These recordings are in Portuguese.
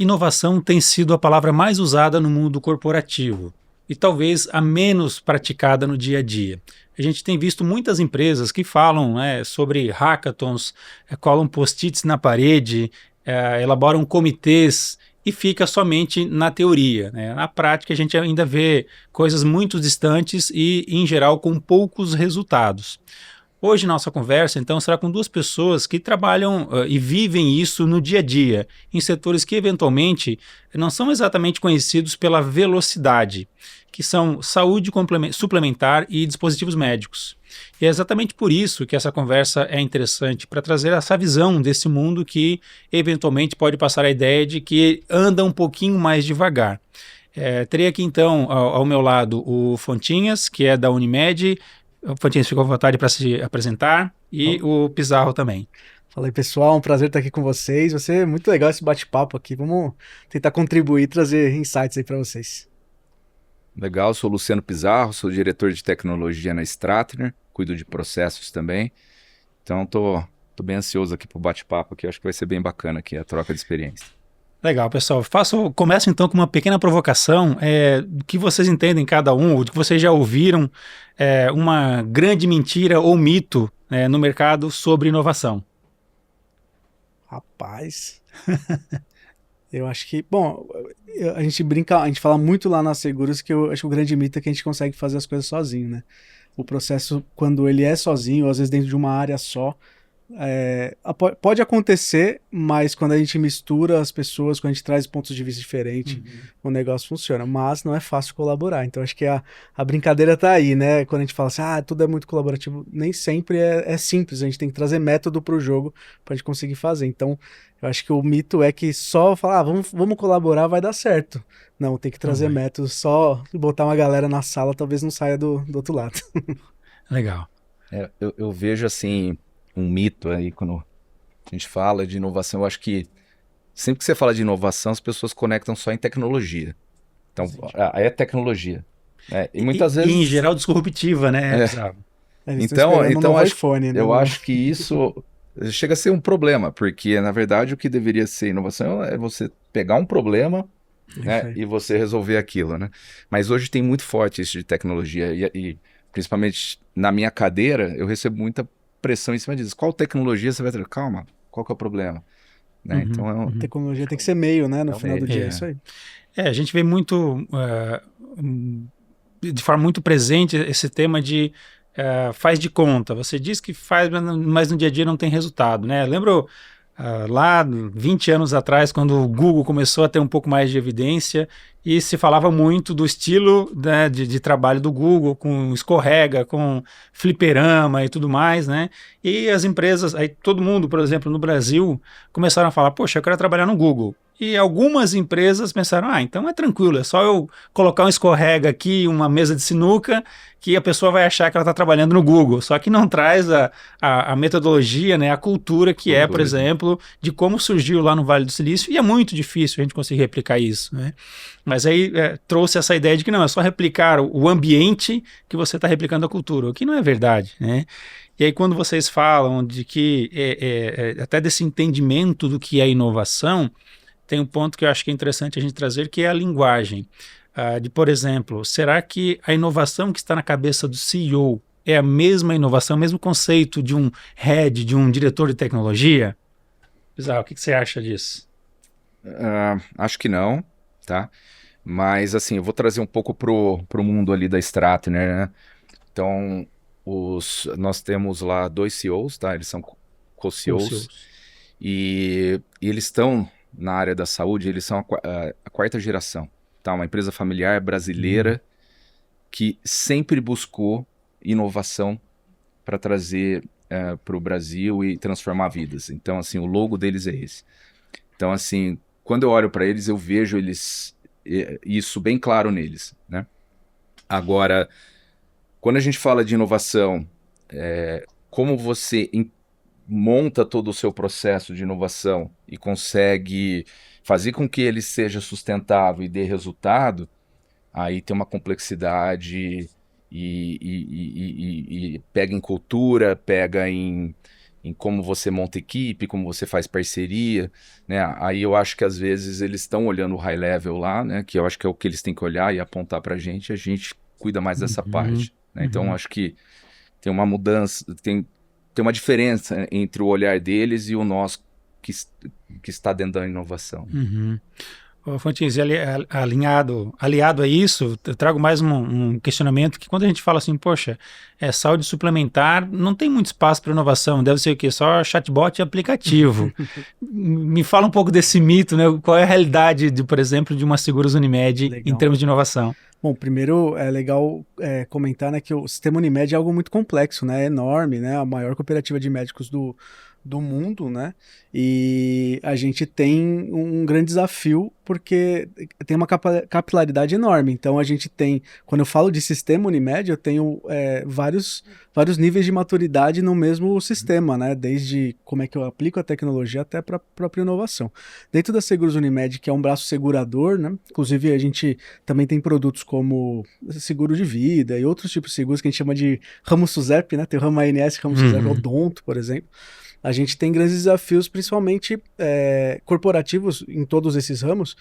inovação tem sido a palavra mais usada no mundo corporativo e talvez a menos praticada no dia a dia. A gente tem visto muitas empresas que falam, né, sobre hackathons, colam post-its na parede, elaboram comitês e fica somente na teoria, né? Na prática, a gente ainda vê coisas muito distantes e, em geral, com poucos resultados. Hoje, nossa conversa, então, será com duas pessoas que trabalham e vivem isso no dia a dia, em setores que, eventualmente, não são exatamente conhecidos pela velocidade, que são saúde suplementar e dispositivos médicos. E é exatamente por isso que essa conversa é interessante, para trazer essa visão desse mundo que, eventualmente, pode passar a ideia de que anda um pouquinho mais devagar. Terei aqui, então, ao meu lado, o Fontinhas, que é da Unimed. Fontinhas, ficou à vontade para se apresentar, e o Pizarro também. Fala aí, pessoal, um prazer estar aqui com vocês. Vai ser muito legal esse bate-papo aqui. Vamos tentar contribuir e trazer insights aí para vocês. Legal, sou Luciano Pizarro, sou diretor de tecnologia na Strattner, cuido de processos também. Então tô bem ansioso aqui pro bate-papo aqui, acho que vai ser bem bacana aqui a troca de experiência. Legal, pessoal. Começo então com uma pequena provocação, do que vocês entendem cada um, ou do que vocês já ouviram, uma grande mentira ou mito no mercado sobre inovação. Rapaz, eu acho que, bom, a gente brinca, a gente fala muito lá nas Seguros que eu acho que o grande mito é que a gente consegue fazer as coisas sozinho, né? O processo, quando ele é sozinho, ou às vezes dentro de uma área só, pode acontecer, mas quando a gente mistura as pessoas, quando a gente traz pontos de vista diferentes, o negócio funciona, mas não é fácil colaborar. Então acho que a brincadeira tá aí, né? Quando a gente fala assim, tudo é muito colaborativo, nem sempre é simples, a gente tem que trazer método pro jogo pra gente conseguir fazer. Então eu acho que o mito é que só falar, vamos colaborar, vai dar certo. Não, tem que trazer método, só botar uma galera na sala talvez não saia do outro lado. Legal. Eu vejo assim um mito aí quando a gente fala de inovação. Eu acho que sempre que você fala de inovação, as pessoas conectam só em tecnologia. Então, é tecnologia. E muitas vezes... em geral, disruptiva, né? Então iPhone, né? Eu acho que isso chega a ser um problema, porque, na verdade, o que deveria ser inovação é você pegar um problema, né, e você resolver aquilo, né? Mas hoje tem muito forte isso de tecnologia e principalmente na minha cadeira, eu recebo muita pressão em cima disso. Qual tecnologia você vai trazer? Calma, qual que é o problema? Né? Então tecnologia tem que ser meio, né? No final do dia, é isso aí. A gente vê muito, de forma muito presente, esse tema de faz de conta. Você diz que faz, mas no dia a dia não tem resultado, né? Lembro lá 20 anos atrás, quando o Google começou a ter um pouco mais de evidência e se falava muito do estilo, né, de trabalho do Google, com escorrega, com fliperama e tudo mais, né? E as empresas, aí todo mundo, por exemplo, no Brasil, começaram a falar, poxa, eu quero trabalhar no Google. E algumas empresas pensaram, então é tranquilo, é só eu colocar um escorrega aqui, uma mesa de sinuca, que a pessoa vai achar que ela está trabalhando no Google. Só que não traz a metodologia, né, a cultura que por exemplo, de como surgiu lá no Vale do Silício, e é muito difícil a gente conseguir replicar isso, né? Mas aí trouxe essa ideia de que não, é só replicar o ambiente que você está replicando a cultura, o que não é verdade, né? E aí quando vocês falam de que, até desse entendimento do que é inovação, tem um ponto que eu acho que é interessante a gente trazer, que é a linguagem. Por exemplo, será que a inovação que está na cabeça do CEO é a mesma inovação, o mesmo conceito de um head, de um diretor de tecnologia? Pizarro, o que você acha disso? Acho que não, tá? Mas assim, eu vou trazer um pouco pro mundo ali da Strattner, né? Então, nós temos lá 2 CEOs, tá? Eles são co-CEOs. E eles estão na área da saúde, eles são a quarta geração, tá? Uma empresa familiar brasileira que sempre buscou inovação para trazer para o Brasil e transformar vidas. Então, assim, o logo deles é esse. Então, assim, quando eu olho para eles, eu vejo isso bem claro neles, né? Agora, quando a gente fala de inovação, como você monta todo o seu processo de inovação e consegue fazer com que ele seja sustentável e dê resultado, aí tem uma complexidade e pega em cultura, pega em em como você monta equipe, como você faz parceria, né? Aí eu acho que às vezes eles estão olhando o high level lá, né? Que eu acho que é o que eles têm que olhar e apontar para a gente cuida mais dessa parte, né? Então acho que tem uma mudança, tem uma diferença entre o olhar deles e o nosso que está dentro da inovação. Ô, Fontins, aliado a isso, eu trago mais um questionamento que quando a gente fala assim, poxa, saúde suplementar, não tem muito espaço para inovação, deve ser o quê? Só chatbot e aplicativo. Me fala um pouco desse mito, né? Qual é a realidade, por exemplo, de uma Seguros Unimed em termos de inovação? Bom, primeiro é legal comentar, né, que o sistema Unimed é algo muito complexo, né, é enorme, né, a maior cooperativa de médicos do mundo, né, e a gente tem um grande desafio porque tem uma capilaridade enorme. Então a gente tem, quando eu falo de sistema Unimed, eu tenho vários níveis de maturidade no mesmo sistema, né, desde como é que eu aplico a tecnologia até para a própria inovação. Dentro da Seguros Unimed, que é um braço segurador, né, inclusive a gente também tem produtos como seguro de vida e outros tipos de seguros que a gente chama de ramo SUSEP, né, tem o ramo ANS, ramo SUSEP, Odonto, por exemplo. A gente tem grandes desafios, principalmente corporativos em todos esses ramos,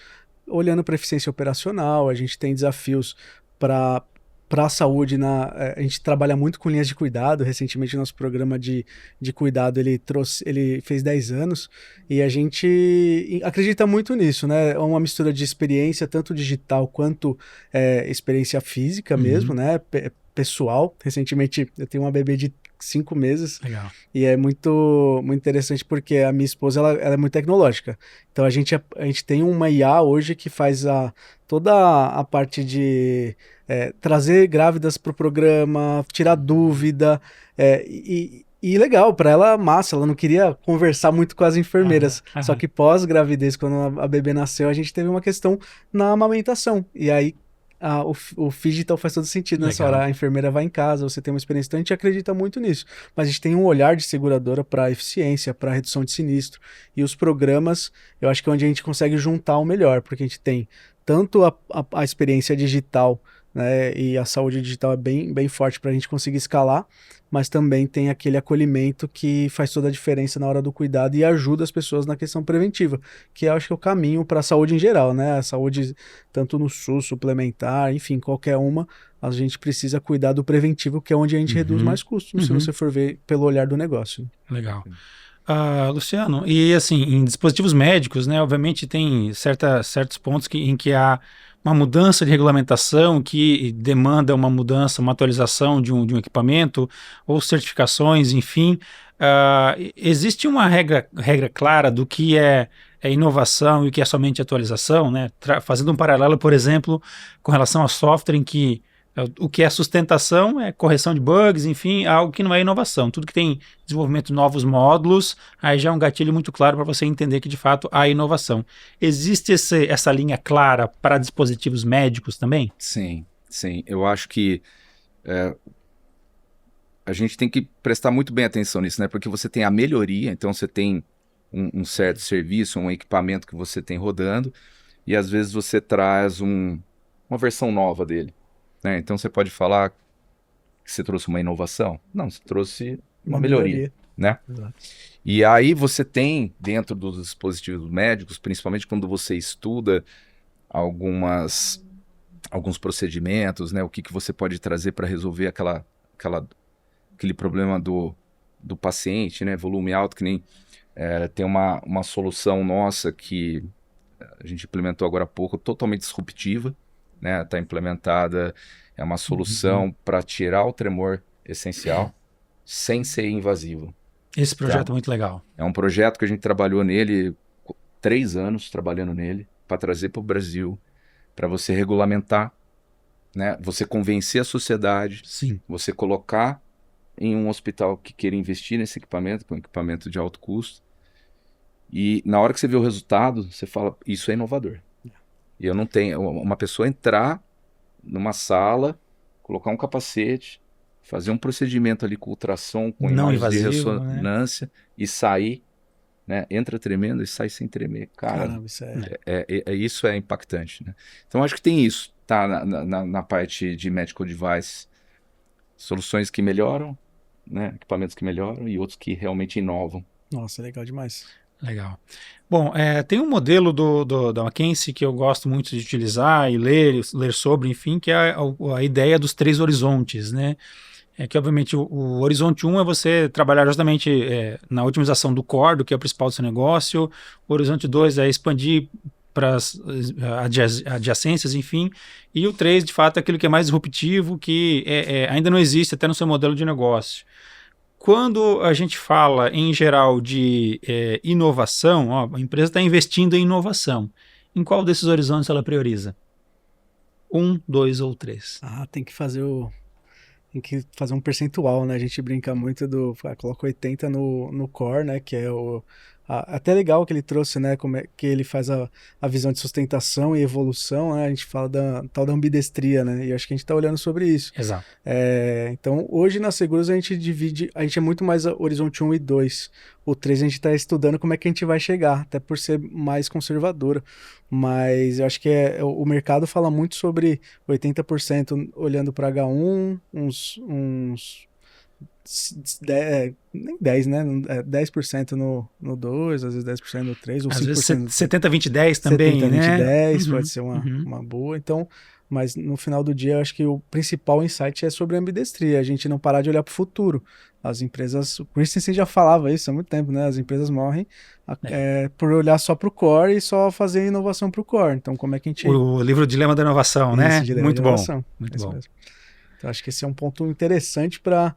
olhando para eficiência operacional. A gente tem desafios para a saúde. A gente trabalha muito com linhas de cuidado. Recentemente, nosso programa de cuidado ele fez 10 anos e a gente acredita muito nisso, né? É uma mistura de experiência, tanto digital quanto experiência física mesmo, né? Pessoal. Recentemente, eu tenho uma bebê de 5 meses. Legal. E é muito interessante porque a minha esposa ela é muito tecnológica. Então a gente tem uma IA hoje que faz toda a parte de trazer grávidas para o programa, tirar dúvida. E legal, para ela massa, ela não queria conversar muito com as enfermeiras. Só que pós-gravidez, quando a bebê nasceu, a gente teve uma questão na amamentação. E aí o Phygital faz todo sentido nessa hora. A enfermeira vai em casa, você tem uma experiência, então a gente acredita muito nisso. Mas a gente tem um olhar de seguradora para eficiência, para redução de sinistro. E os programas, eu acho que é onde a gente consegue juntar o melhor, porque a gente tem tanto a experiência digital, né, e a saúde digital é bem forte para a gente conseguir escalar, mas também tem aquele acolhimento que faz toda a diferença na hora do cuidado e ajuda as pessoas na questão preventiva, que eu acho que é o caminho para a saúde em geral, né? A saúde, tanto no SUS, suplementar, enfim, qualquer uma, a gente precisa cuidar do preventivo, que é onde a gente reduz mais custos, se você for ver pelo olhar do negócio. Legal. Luciano, e assim, em dispositivos médicos, né, obviamente tem certos pontos em que há uma mudança de regulamentação que demanda uma mudança, uma atualização de um equipamento, ou certificações, enfim. Existe uma regra clara do que é inovação e o que é somente atualização, né? Fazendo um paralelo, por exemplo, com relação a software em que o que é sustentação é correção de bugs, enfim, algo que não é inovação. Tudo que tem desenvolvimento de novos módulos, aí já é um gatilho muito claro para você entender que, de fato, há inovação. Existe essa linha clara para dispositivos médicos também? Sim. Eu acho que a gente tem que prestar muito bem atenção nisso, né? Porque você tem a melhoria, então você tem um certo serviço, um equipamento que você tem rodando, e às vezes você traz uma versão nova dele. Né? Então você pode falar que você trouxe uma inovação? Não, você trouxe uma melhoria. Né? Exato. E aí você tem, dentro dos dispositivos médicos, principalmente quando você estuda alguns procedimentos, né? O que você pode trazer para resolver aquele problema do paciente, né? Volume alto, que nem tem uma solução nossa que a gente implementou agora há pouco, totalmente disruptiva. Né, tá implementada, é uma solução para tirar o tremor essencial sem ser invasivo. Esse projeto é muito legal. É um projeto que a gente trabalhou nele, 3 anos trabalhando nele, para trazer para o Brasil, para você regulamentar, né, você convencer a sociedade, Sim. Você colocar em um hospital que queira investir nesse equipamento, que é um equipamento de alto custo, e na hora que você vê o resultado, você fala, isso é inovador. E eu não tenho uma pessoa entrar numa sala, colocar um capacete, fazer um procedimento ali com ultrassom, com imagens de ressonância, né? E sair, né? Entra tremendo e sai sem tremer. Caramba, isso é impactante, né? Então acho que tem isso, tá? Na parte de medical device, soluções que melhoram, né? Equipamentos que melhoram e outros que realmente inovam. Nossa, legal demais. Legal. Bom, tem um modelo da McKinsey que eu gosto muito de utilizar e ler sobre, enfim, que é a ideia dos 3 horizontes, né? Que obviamente o horizonte 1 é você trabalhar justamente na otimização do core, do que é o principal do seu negócio. O horizonte 2 é expandir para as adjacências, enfim. E o 3, de fato, é aquilo que é mais disruptivo, que ainda não existe até no seu modelo de negócio. Quando a gente fala, em geral, de inovação, ó, a empresa está investindo em inovação. Em qual desses horizontes ela prioriza? 1, 2 ou 3? Ah, tem que fazer um percentual, né? A gente brinca muito coloca 80 no core, né? Que é até legal que ele trouxe, né? Como é que ele faz a visão de sustentação e evolução, né? A gente fala da tal da ambidestria, né? E acho que a gente está olhando sobre isso. Exato. Então, hoje na Seguros a gente é muito mais horizonte 1 e 2. O 3 a gente está estudando como é que a gente vai chegar, até por ser mais conservadora. Mas eu acho que o mercado fala muito sobre 80% olhando para H1, nem 10, né? 10% no 2, às vezes 10% no 3, ou Às 5% vezes 70, 20, 10 também, 70, 20, né? 10 Uhum, pode ser uma boa. Então, mas no final do dia, eu acho que o principal insight é sobre a ambidestria, a gente não parar de olhar para o futuro. As empresas, o Christensen já falava isso há muito tempo, né? As empresas morrem por olhar só para o core e só fazer inovação para o core. Então, como é que a gente... O livro Dilema da Inovação, né? Isso, dilema Muito de bom. inovação. Muito Isso bom. mesmo. Então, acho que esse é um ponto interessante para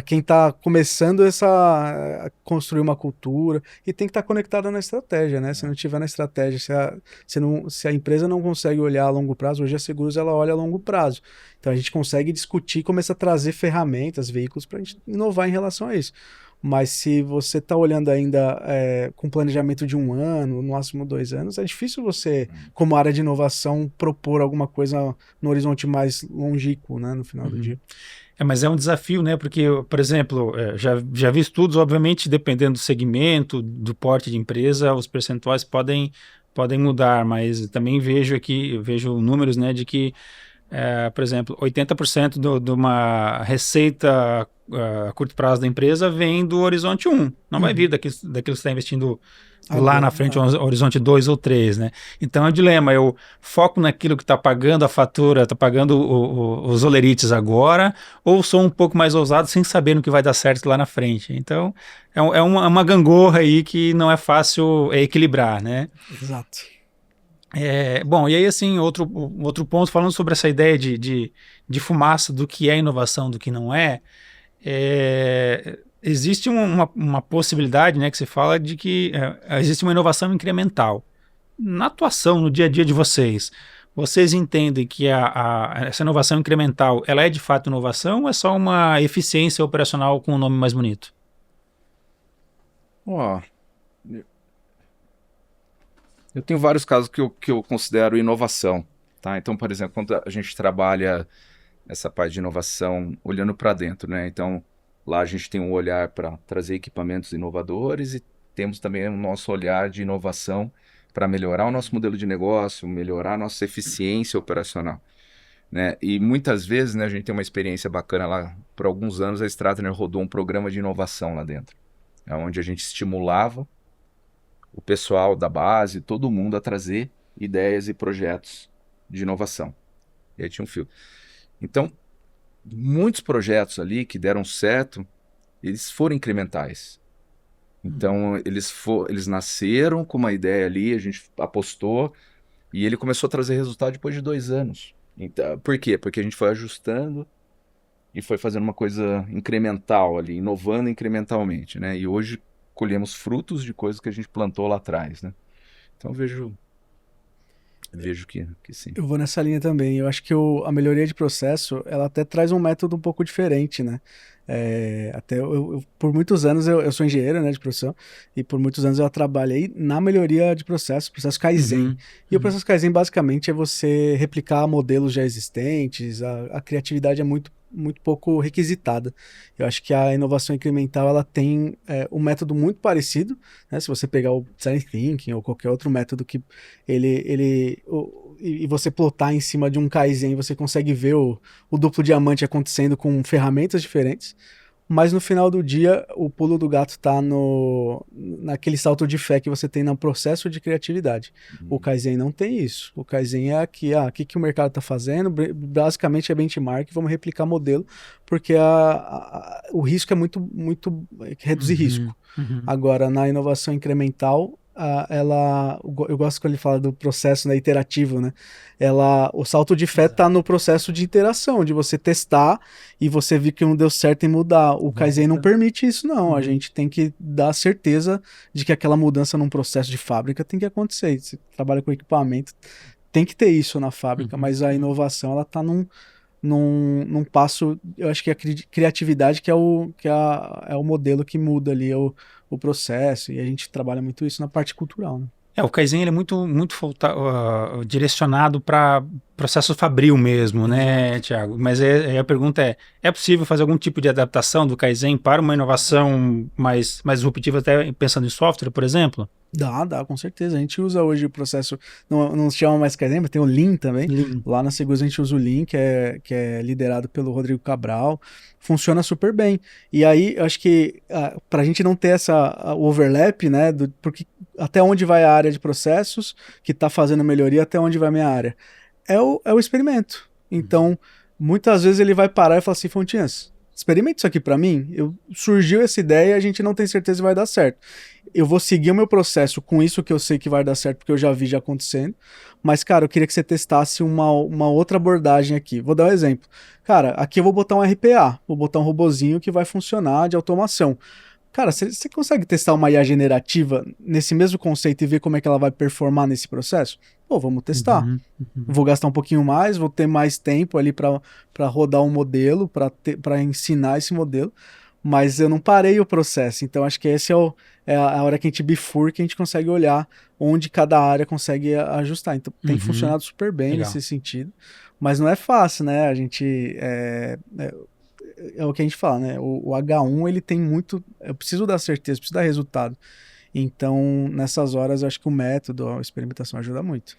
quem está começando a construir uma cultura e tem que estar conectado na estratégia, né? Se não tiver na estratégia, se a empresa não consegue olhar a longo prazo, hoje a Seguros ela olha a longo prazo. Então a gente consegue discutir, começa a trazer ferramentas, veículos para a gente inovar em relação a isso. Mas se você está olhando ainda com planejamento de 1 ano, no máximo 2 anos, é difícil você, como área de inovação, propor alguma coisa no horizonte mais longínquo, né? No final do dia. Mas é um desafio, né? Porque, por exemplo, já vi estudos, obviamente, dependendo do segmento, do porte de empresa, os percentuais podem mudar, mas também vejo números, né, de que, por exemplo, 80% de uma receita a curto prazo da empresa vem do horizonte 1, não vai vir daquilo que você está investindo lá na frente, horizonte 2 ou 3, né? Então é um dilema, eu foco naquilo que está pagando a fatura, está pagando os olerites agora, ou sou um pouco mais ousado sem saber no que vai dar certo lá na frente. Então é uma gangorra aí que não é fácil equilibrar, né? Exato. Bom, e aí assim, outro ponto, falando sobre essa ideia de fumaça do que é inovação, do que não existe uma possibilidade, né, que se fala de que existe uma inovação incremental. Na atuação, no dia a dia de vocês entendem que essa inovação incremental, ela é de fato inovação ou é só uma eficiência operacional com um nome mais bonito? Eu tenho vários casos que eu considero inovação, tá? Então, por exemplo, quando a gente trabalha essa parte de inovação olhando para dentro, né? Então, lá a gente tem um olhar para trazer equipamentos inovadores e temos também o nosso olhar de inovação para melhorar o nosso modelo de negócio, melhorar a nossa eficiência operacional, né? E muitas vezes, né, a gente tem uma experiência bacana lá. Por alguns anos a Stratner rodou um programa de inovação lá dentro, onde a gente estimulava o pessoal da base, todo mundo a trazer ideias e projetos de inovação. E aí tinha um fio. Então, muitos projetos ali que deram certo, eles foram incrementais. Então, eles nasceram com uma ideia ali, a gente apostou, e ele começou a trazer resultado depois de 2 anos. Então, por quê? Porque a gente foi ajustando e foi fazendo uma coisa incremental ali, inovando incrementalmente, né? E hoje colhemos frutos de coisas que a gente plantou lá atrás, né? Então, vejo que sim. Eu vou nessa linha também. Eu acho que a melhoria de processo, ela até traz um método um pouco diferente, né? Até por muitos anos eu sou engenheiro, né, de profissão, e por muitos anos eu trabalhei na melhoria de processo Kaizen. E o processo Kaizen basicamente é você replicar modelos já existentes, a criatividade é muito pouco requisitada. Eu acho que a inovação incremental ela tem um método muito parecido, né? Se você pegar o Design Thinking ou qualquer outro método que e você plotar em cima de um Kaizen, você consegue ver o duplo diamante acontecendo com ferramentas diferentes. mas no final do dia o pulo do gato está naquele salto de fé que você tem no processo de criatividade. O Kaizen não tem isso. O Kaizen é aqui, o que o mercado está fazendo, basicamente é benchmark, vamos replicar modelo, porque o risco é muito reduzir risco. Agora, na inovação incremental, eu gosto quando ele fala do processo, né, iterativo, né? O salto de fé está no processo de iteração, de você testar e você ver que não deu certo em mudar. O Kaizen não permite isso, não. A gente tem que dar certeza de que aquela mudança num processo de fábrica tem que acontecer. Você trabalha com equipamento, tem que ter isso na fábrica, mas a inovação, ela está num passo, eu acho que a criatividade que é o modelo que muda ali o processo, e a gente trabalha muito isso na parte cultural, né? O Kaizen ele é muito direcionado para processo fabril mesmo, né, Thiago? Mas a pergunta é possível fazer algum tipo de adaptação do Kaizen para uma inovação mais disruptiva, até pensando em software, por exemplo? Dá, com certeza. A gente usa hoje o processo, não se chama mais Kaizen, mas tem o Lean também. Lean. Lá na Seguros a gente usa o Lean, que é liderado pelo Rodrigo Cabral. Funciona super bem. E aí, eu acho que para a gente não ter o overlap, né, porque até onde vai a área de processos que está fazendo melhoria, até onde vai a minha área? É o experimento. Então, muitas vezes ele vai parar e falar assim, Fontinhas, experimenta isso aqui para mim. Surgiu essa ideia e a gente não tem certeza se vai dar certo. Eu vou seguir o meu processo com isso que eu sei que vai dar certo, porque eu já vi já acontecendo. Mas, cara, eu queria que você testasse uma outra abordagem aqui. Vou dar um exemplo. Cara, aqui eu vou botar um RPA, vou botar um robozinho que vai funcionar de automação. Cara, você consegue testar uma IA generativa nesse mesmo conceito e ver como é que ela vai performar nesse processo? Pô, vamos testar. Vou gastar um pouquinho mais, vou ter mais tempo ali para rodar um modelo, para ensinar esse modelo, mas eu não parei o processo. Então, acho que esse é a hora que a gente bifurca, a gente consegue olhar onde cada área consegue ajustar. Então, tem funcionado super bem nesse sentido, mas não é fácil, né? A gente... É o que a gente fala, né? O H1, ele tem muito... Eu preciso dar certeza, preciso dar resultado. Então, nessas horas, eu acho que o método, a experimentação ajuda muito.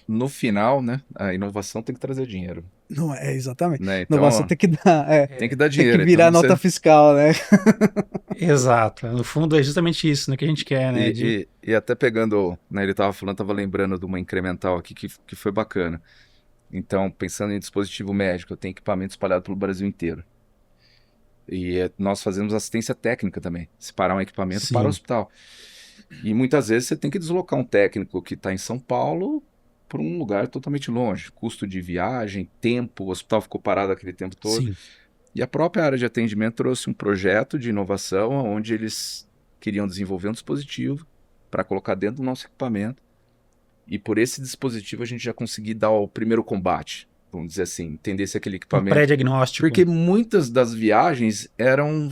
No final, né? A inovação tem que trazer dinheiro. Não é, exatamente. Né? Então, inovação tem que dar... tem que dar dinheiro. Tem que virar então, nota fiscal, né? Exato. No fundo, é justamente isso, né, que a gente quer, né? E até pegando... Né, ele estava falando, estava lembrando de uma incremental aqui que foi bacana. Então, pensando em dispositivo médico, eu tenho equipamento espalhado pelo Brasil inteiro. E nós fazemos assistência técnica também, separar um equipamento para o hospital. E muitas vezes você tem que deslocar um técnico que está em São Paulo para um lugar totalmente longe. Custo de viagem, tempo, o hospital ficou parado aquele tempo todo. Sim. E a própria área de atendimento trouxe um projeto de inovação onde eles queriam desenvolver um dispositivo para colocar dentro do nosso equipamento. E por esse dispositivo a gente já conseguiu dar o primeiro combate, vamos dizer assim, entender se aquele equipamento... Um pré-diagnóstico. Porque muitas das viagens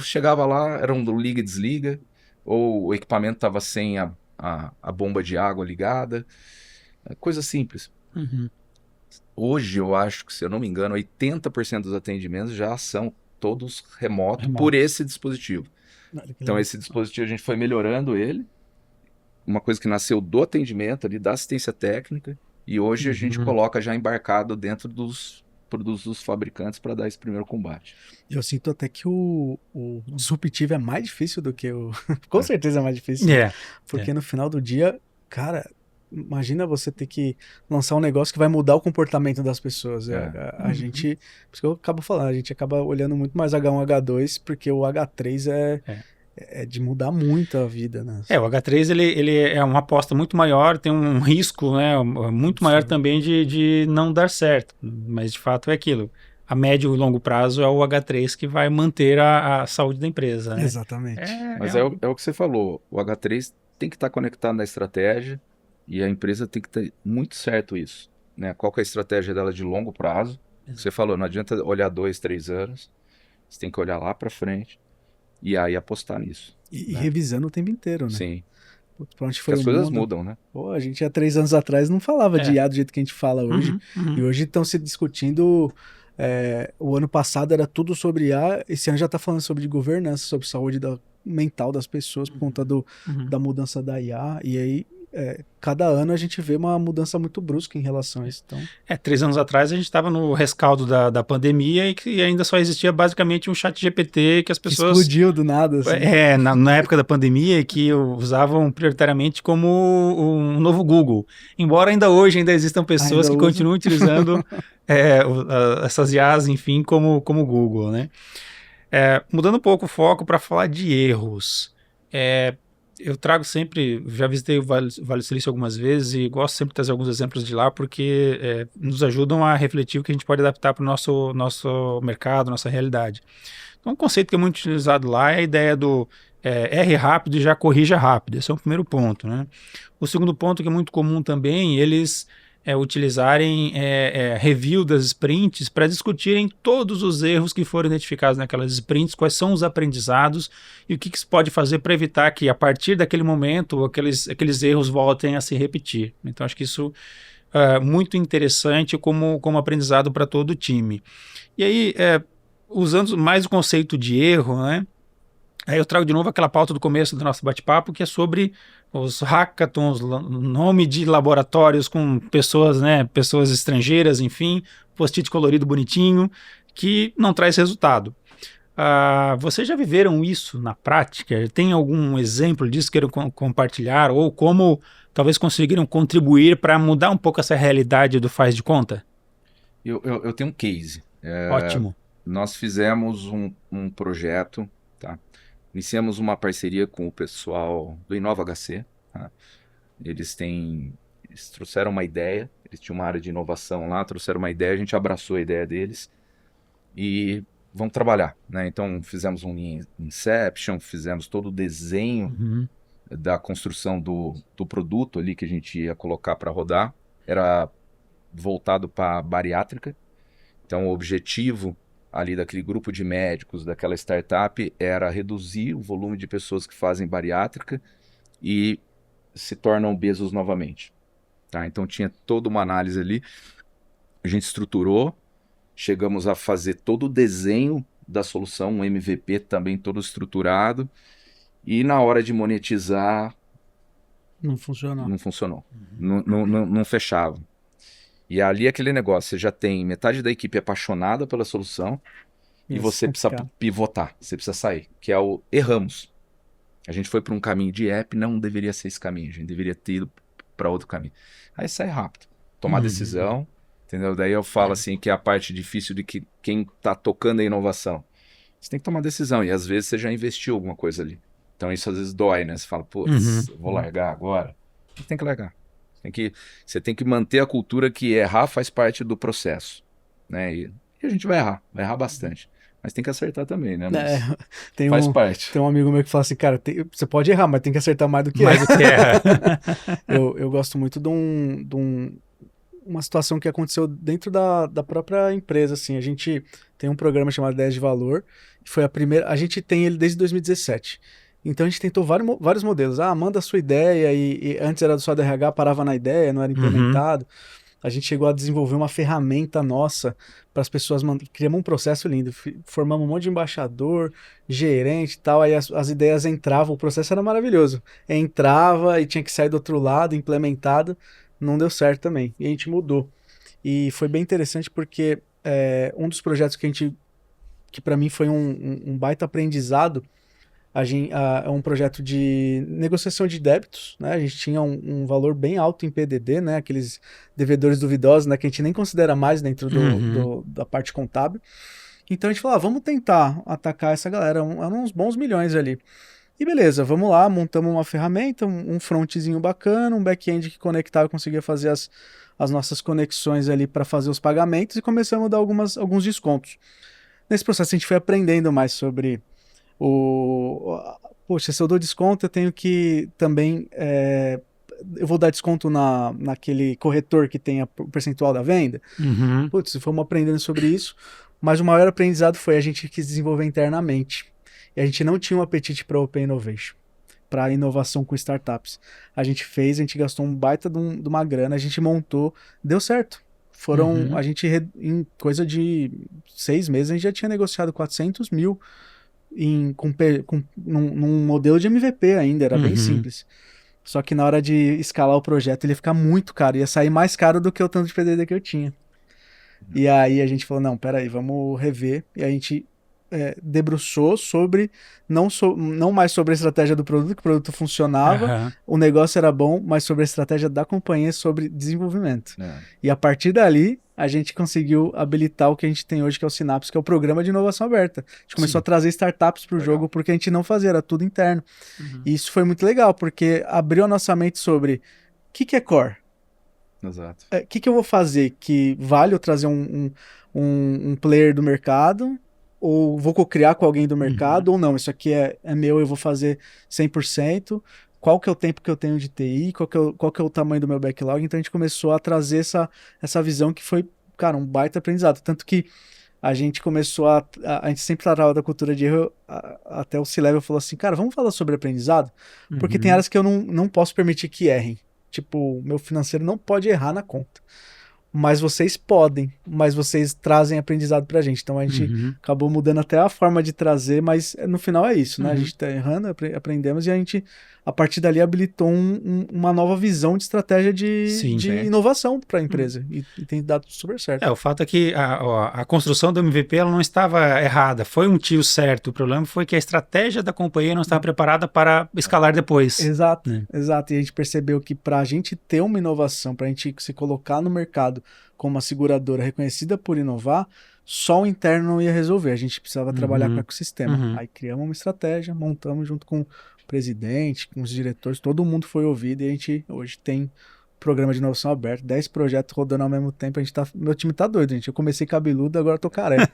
chegava lá, eram do liga e desliga, ou o equipamento estava sem a bomba de água ligada, coisa simples. Hoje eu acho que, se eu não me engano, 80% dos atendimentos já são todos remotos por esse dispositivo. Então esse dispositivo a gente foi melhorando ele, uma coisa que nasceu do atendimento ali, da assistência técnica, e hoje a gente coloca já embarcado dentro dos produtos dos fabricantes para dar esse primeiro combate. Eu sinto até que o disruptivo é mais difícil do que o... Com certeza é mais difícil. Porque no final do dia, cara, imagina você ter que lançar um negócio que vai mudar o comportamento das pessoas. A gente... Por isso que eu acabo falando, a gente acaba olhando muito mais H1, H2, porque o H3 é de mudar muito a vida, né? O H3 ele é uma aposta muito maior, tem um risco, né, muito maior também de não dar certo, mas de fato é aquilo. A médio e longo prazo é o H3 que vai manter a saúde da empresa, né? Exatamente. Mas é o que você falou, o H3 tem que estar conectado na estratégia e a empresa tem que ter muito certo isso, né? Qual que é a estratégia dela de longo prazo? Você falou, não adianta olhar 2, 3 anos, você tem que olhar lá para frente. E aí apostar nisso. E revisando o tempo inteiro, né? Sim. Pra onde foi as coisas mudam, né? Pô, a gente há 3 anos atrás não falava de IA do jeito que a gente fala hoje. E hoje estão se discutindo... o ano passado era tudo sobre IA, esse ano já está falando sobre governança, sobre saúde mental das pessoas por conta da mudança da IA. E aí, cada ano a gente vê uma mudança muito brusca em relação a isso. Então, 3 anos atrás a gente estava no rescaldo da pandemia e que ainda só existia basicamente um chat GPT que as que pessoas... explodiu do nada, assim. Na época da pandemia, que usavam prioritariamente como um novo Google. Embora ainda hoje existam pessoas que continuam utilizando essas IAs, enfim, como Google, né? Mudando um pouco o foco para falar de erros. Eu trago sempre, já visitei o Vale do Silício algumas vezes e gosto sempre de trazer alguns exemplos de lá porque nos ajudam a refletir o que a gente pode adaptar para o nosso mercado, nossa realidade. Então, um conceito que é muito utilizado lá é a ideia do erre rápido e já corrija rápido. Esse é o primeiro ponto, né? O segundo ponto, que é muito comum também, eles utilizarem review das sprints para discutirem todos os erros que foram identificados naquelas sprints, quais são os aprendizados e o que se pode fazer para evitar que, a partir daquele momento, aqueles erros voltem a se repetir. Então, acho que isso é muito interessante como aprendizado para todo o time. E aí, usando mais o conceito de erro, né? Aí eu trago de novo aquela pauta do começo do nosso bate-papo, que é sobre os hackathons, nome de laboratórios com pessoas, né, pessoas estrangeiras, enfim, post-it colorido bonitinho, que não traz resultado. Vocês já viveram isso na prática? Tem algum exemplo disso que queiram compartilhar? Ou como talvez conseguiram contribuir para mudar um pouco essa realidade do faz de conta? Eu tenho um case. Ótimo. Nós fizemos um projeto, tá? Iniciamos uma parceria com o pessoal do InovaHC. Tá? Eles trouxeram uma ideia, eles tinham uma área de inovação lá, trouxeram uma ideia, a gente abraçou a ideia deles e vamos trabalhar, né? Então fizemos um Inception, fizemos todo o desenho da construção do produto ali que a gente ia colocar para rodar. Era voltado para bariátrica, então o objetivo ali daquele grupo de médicos, daquela startup, era reduzir o volume de pessoas que fazem bariátrica e se tornam obesos novamente. Tá? Então tinha toda uma análise ali, a gente estruturou, chegamos a fazer todo o desenho da solução, um MVP também todo estruturado, e na hora de monetizar... Não funcionou. Não funcionou, não fechava. E ali aquele negócio, você já tem metade da equipe apaixonada pela solução e você precisa pivotar, você precisa sair, que é o erramos. A gente foi para um caminho de app, não deveria ser esse caminho, a gente deveria ter ido para outro caminho. Aí sai rápido, tomar decisão, entendeu? Daí eu falo assim que é a parte difícil de que quem está tocando a inovação. Você tem que tomar decisão e às vezes você já investiu alguma coisa ali. Então isso às vezes dói, né? Você fala, putz, vou largar agora. Você tem que largar. Você tem que manter a cultura que errar faz parte do processo, né? E a gente vai errar bastante. Mas tem que acertar também, né? Mas faz parte. Tem um amigo meu que fala assim, cara, você pode errar, mas tem que acertar mais do que erra. Eu gosto muito de uma situação que aconteceu dentro da própria empresa, assim. A gente tem um programa chamado 10 de Valor, que foi a primeira... A gente tem ele desde 2017. Então a gente tentou vários modelos. Manda a sua ideia, e antes era só do RH, parava na ideia, não era implementado. A gente chegou a desenvolver uma ferramenta nossa para as pessoas, criamos um processo lindo, formamos um monte de embaixador, gerente e tal, aí as ideias entravam, o processo era maravilhoso. Entrava e tinha que sair do outro lado, implementado, não deu certo também, e a gente mudou. E foi bem interessante porque um dos projetos que para mim foi um baita aprendizado, é um projeto de negociação de débitos, né? A gente tinha um valor bem alto em PDD, né? Aqueles devedores duvidosos, né? Que a gente nem considera mais dentro da parte contábil. Então a gente falou, vamos tentar atacar essa galera, eram uns bons milhões ali. E beleza, vamos lá, montamos uma ferramenta, um frontzinho bacana, um back-end que conectava e conseguia fazer as nossas conexões ali para fazer os pagamentos e começamos a dar alguns descontos. Nesse processo a gente foi aprendendo mais sobre... Poxa, se eu dou desconto, eu tenho que também... eu vou dar desconto naquele corretor que tem o percentual da venda. Putz, fomos aprendendo sobre isso, mas o maior aprendizado foi a gente quis desenvolver internamente. E a gente não tinha um apetite para Open Innovation, para inovação com startups. A gente gastou um baita de uma grana, a gente montou, deu certo. A gente, em coisa de 6 meses, a gente já tinha negociado 400 mil num modelo de MVP ainda, era bem simples. Só que na hora de escalar o projeto, ele ia ficar muito caro. Ia sair mais caro do que o tanto de PDD que eu tinha. E aí a gente falou, não, peraí, vamos rever. E a gente debruçou sobre, não mais sobre a estratégia do produto, que o produto funcionava, Aham. o negócio era bom, mas sobre a estratégia da companhia, sobre desenvolvimento. É. E a partir dali, a gente conseguiu habilitar o que a gente tem hoje, que é o Synapse, que é o programa de inovação aberta. A gente começou Sim. a trazer startups para o Legal. jogo, porque a gente não fazia, era tudo interno. Uhum. E isso foi muito legal, porque abriu a nossa mente sobre o que é core? Exato. O que eu vou fazer que vale eu trazer um player do mercado, ou vou co-criar com alguém do mercado, ou não, isso aqui é meu, eu vou fazer 100%, qual que é o tempo que eu tenho de TI, qual que é o tamanho do meu backlog. Então a gente começou a trazer essa visão que foi, cara, um baita aprendizado, tanto que a gente começou a gente sempre tratava da cultura de erro, até o C-Level falou assim, cara, vamos falar sobre aprendizado, porque tem áreas que eu não posso permitir que errem. Tipo, meu financeiro não pode errar na conta. Mas vocês podem, mas vocês trazem aprendizado pra gente. Então a gente Uhum. acabou mudando até a forma de trazer, mas no final é isso, né? A Uhum. gente tá errando, aprendemos, e a gente, a partir dali, habilitou uma nova visão de estratégia de Sim. inovação para a empresa. E tem dado super certo. O fato é que a construção do MVP ela não estava errada, foi um tiro certo. O problema foi que a estratégia da companhia não estava preparada para escalar depois. Exato, né? exato. E a gente percebeu que para a gente ter uma inovação, para a gente se colocar no mercado como uma seguradora reconhecida por inovar, só o interno não ia resolver. A gente precisava trabalhar com o ecossistema. Uhum. Aí criamos uma estratégia, montamos junto com o presidente, com os diretores, todo mundo foi ouvido e a gente hoje tem programa de inovação aberto, 10 projetos rodando ao mesmo tempo. Meu time tá doido, gente. Eu comecei cabeludo, agora tô careca.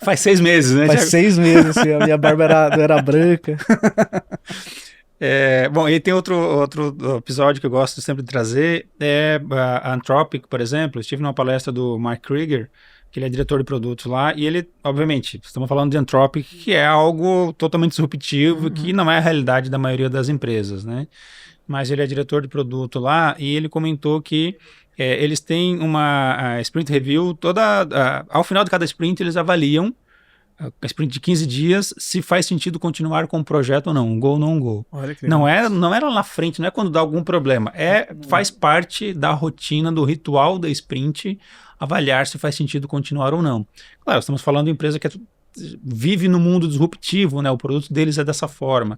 Faz 6 meses, né? Faz 6 meses, assim, a minha barba era branca. Bom, e tem outro episódio que eu gosto sempre de trazer, a Anthropic, por exemplo. Eu estive numa palestra do Mark Krieger, que ele é diretor de produtos lá, e ele, obviamente, estamos falando de Anthropic, que é algo totalmente disruptivo, que não é a realidade da maioria das empresas, né? Mas ele é diretor de produto lá, e ele comentou que eles têm uma sprint review, ao final de cada sprint eles avaliam a sprint de 15 dias, se faz sentido continuar com o projeto ou não, um go ou não um go. Olha que Não era lá na frente, não é quando dá algum problema, faz parte da rotina, do ritual da sprint, avaliar se faz sentido continuar ou não. Claro, estamos falando de empresa que vive no mundo disruptivo, né? O produto deles é dessa forma.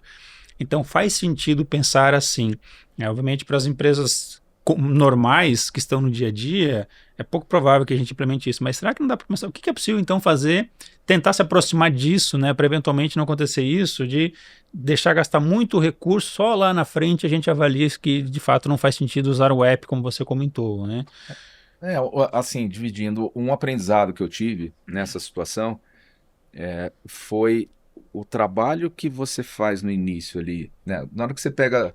Então faz sentido pensar assim. Obviamente para as empresas normais que estão no dia a dia, é pouco provável que a gente implemente isso, mas será que não dá para pensar o que é possível então fazer, tentar se aproximar disso, né, para eventualmente não acontecer isso, de deixar gastar muito recurso, só lá na frente a gente avalia que de fato não faz sentido usar o app como você comentou, né? Assim, dividindo um aprendizado que eu tive nessa situação, foi o trabalho que você faz no início ali, né? Na hora que você pega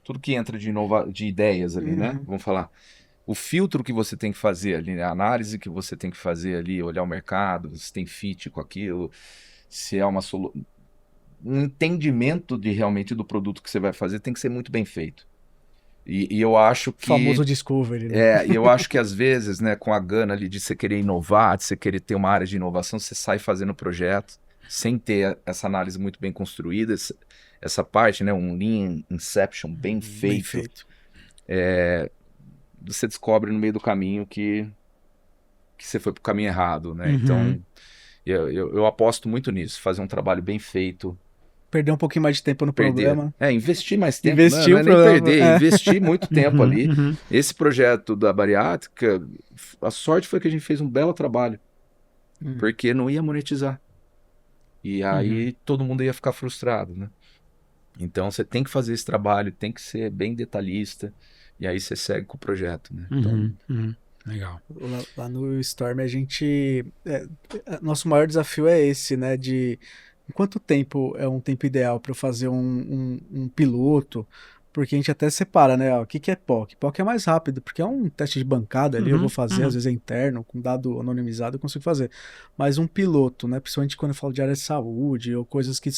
tudo que entra de ideias ali, né? Vamos falar. O filtro que você tem que fazer ali, a análise que você tem que fazer ali, olhar o mercado, se tem fit com aquilo, se é um entendimento realmente do produto que você vai fazer tem que ser muito bem feito. E eu acho que... O famoso discovery, né? E eu acho que às vezes, né, com a gana ali de você querer inovar, de você querer ter uma área de inovação, você sai fazendo projeto sem ter essa análise muito bem construída, essa parte, né, um Lean Inception bem feito. Você descobre no meio do caminho que você foi pro caminho errado, né? Então, eu aposto muito nisso, fazer um trabalho bem feito. Perder um pouquinho mais de tempo no problema. Investir mais tempo, investir não é nem problema. perder, investir muito tempo ali. Esse projeto da bariátrica, a sorte foi que a gente fez um belo trabalho, porque não ia monetizar. E aí todo mundo ia ficar frustrado, né? Então você tem que fazer esse trabalho, tem que ser bem detalhista, e aí você segue com o projeto, né? Então... Legal. Lá no Storm a gente... nosso maior desafio é esse, né? De em quanto tempo é um tempo ideal para eu fazer um piloto? Porque a gente até separa, né? O que é POC? POC é mais rápido, porque é um teste de bancada ali, eu vou fazer, às vezes é interno, com dado anonimizado eu consigo fazer. Mas um piloto, né? Principalmente quando eu falo de área de saúde, ou coisas que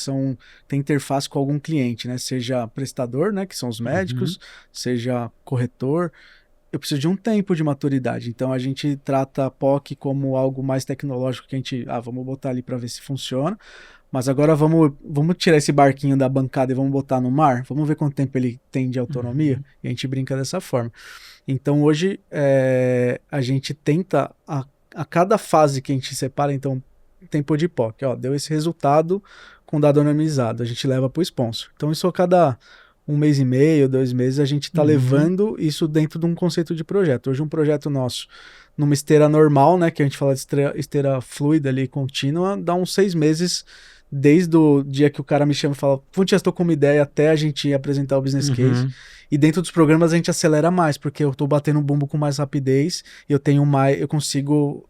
tem interface com algum cliente, né? Seja prestador, né? Que são os médicos, seja corretor, eu preciso de um tempo de maturidade. Então a gente trata a POC como algo mais tecnológico que a gente, vamos botar ali para ver se funciona. mas agora vamos tirar esse barquinho da bancada e vamos botar no mar? Vamos ver quanto tempo ele tem de autonomia? E a gente brinca dessa forma. Então hoje a gente tenta, a cada fase que a gente separa, então tempo de POC, ó, deu esse resultado com dado anonimizado, a gente leva para o sponsor. Então isso a cada 1 mês e meio, 2 meses, a gente está levando isso dentro de um conceito de projeto. Hoje um projeto nosso, numa esteira normal, né, que a gente fala de esteira fluida ali, contínua, dá uns 6 meses, desde o dia que o cara me chama e fala, putz, já estou com uma ideia, até a gente apresentar o business case. E dentro dos programas a gente acelera mais, porque eu estou batendo um bumbo com mais rapidez, e eu consigo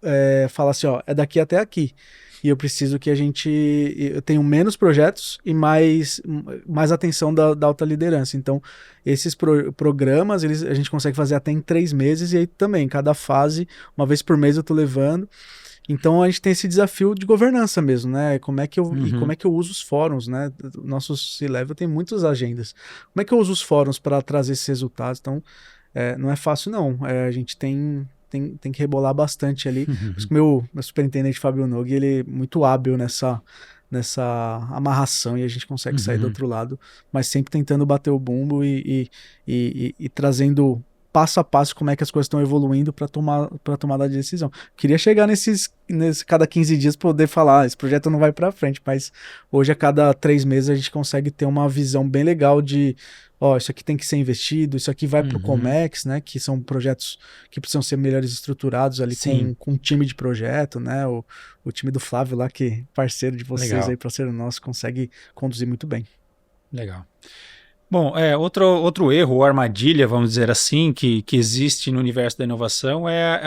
falar assim, ó, é daqui até aqui. E eu preciso que eu tenho menos projetos e mais atenção da alta liderança. Então, esses programas, a gente consegue fazer até em 3 meses, e aí também, cada fase, uma vez por mês eu estou levando. Então, a gente tem esse desafio de governança mesmo, né? Como é que eu uso os fóruns, né? Nosso C-Level tem muitas agendas. Como é que eu uso os fóruns para trazer esses resultados? Então, não é fácil, não. A gente tem que rebolar bastante ali. Por isso que meu superintendente Fábio Nogue, ele é muito hábil nessa amarração, e a gente consegue sair do outro lado, mas sempre tentando bater o bumbo e trazendo passo a passo como é que as coisas estão evoluindo para tomada de decisão. Queria chegar nesse cada 15 dias poder falar, esse projeto não vai para frente, mas hoje a cada 3 meses a gente consegue ter uma visão bem legal de isso aqui tem que ser investido, isso aqui vai para o Comex, né, que são projetos que precisam ser melhores estruturados ali com um time de projeto, né, o time do Flávio lá, que é parceiro de vocês. Legal. Aí, parceiro nosso, consegue conduzir muito bem. Legal. Bom, outro erro ou armadilha, vamos dizer assim, que existe no universo da inovação é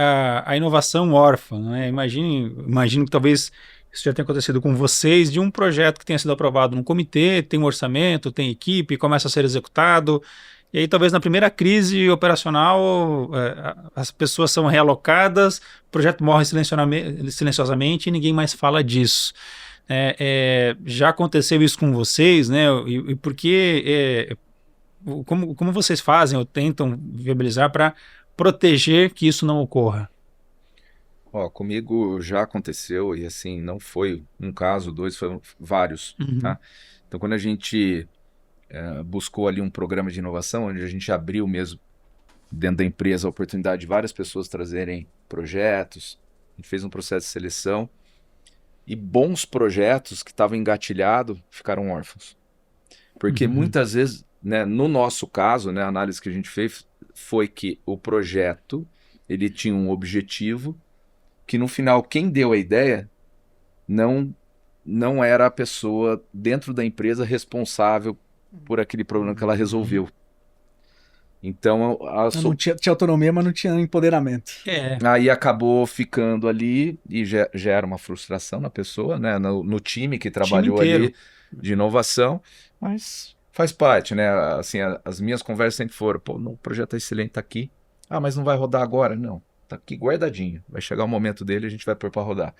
a inovação órfã, né? Imagino que talvez isso já tenha acontecido com vocês, de um projeto que tenha sido aprovado no comitê, tem um orçamento, tem equipe, começa a ser executado, e aí talvez na primeira crise operacional as pessoas são realocadas, o projeto morre silenciosamente e ninguém mais fala disso. Já aconteceu isso com vocês, né? E por que, como vocês fazem ou tentam viabilizar para proteger que isso não ocorra? Comigo já aconteceu, e assim, não foi um caso, 2, foram vários, tá? Então, quando a gente buscou ali um programa de inovação, onde a gente abriu mesmo dentro da empresa a oportunidade de várias pessoas trazerem projetos, a gente fez um processo de seleção, e bons projetos que estavam engatilhados ficaram órfãos. Porque muitas vezes, né, no nosso caso, né, a análise que a gente fez foi que o projeto ele tinha um objetivo que no final quem deu a ideia não era a pessoa dentro da empresa responsável por aquele problema que ela resolveu. Então, não tinha autonomia, mas não tinha empoderamento. Aí acabou ficando ali e gera uma frustração na pessoa, né? No time que trabalhou ali de inovação, mas faz parte, né? Assim, as minhas conversas sempre foram, o projeto é excelente, tá aqui. Mas não vai rodar agora? Não, tá aqui guardadinho. Vai chegar o momento dele, a gente vai pôr para rodar.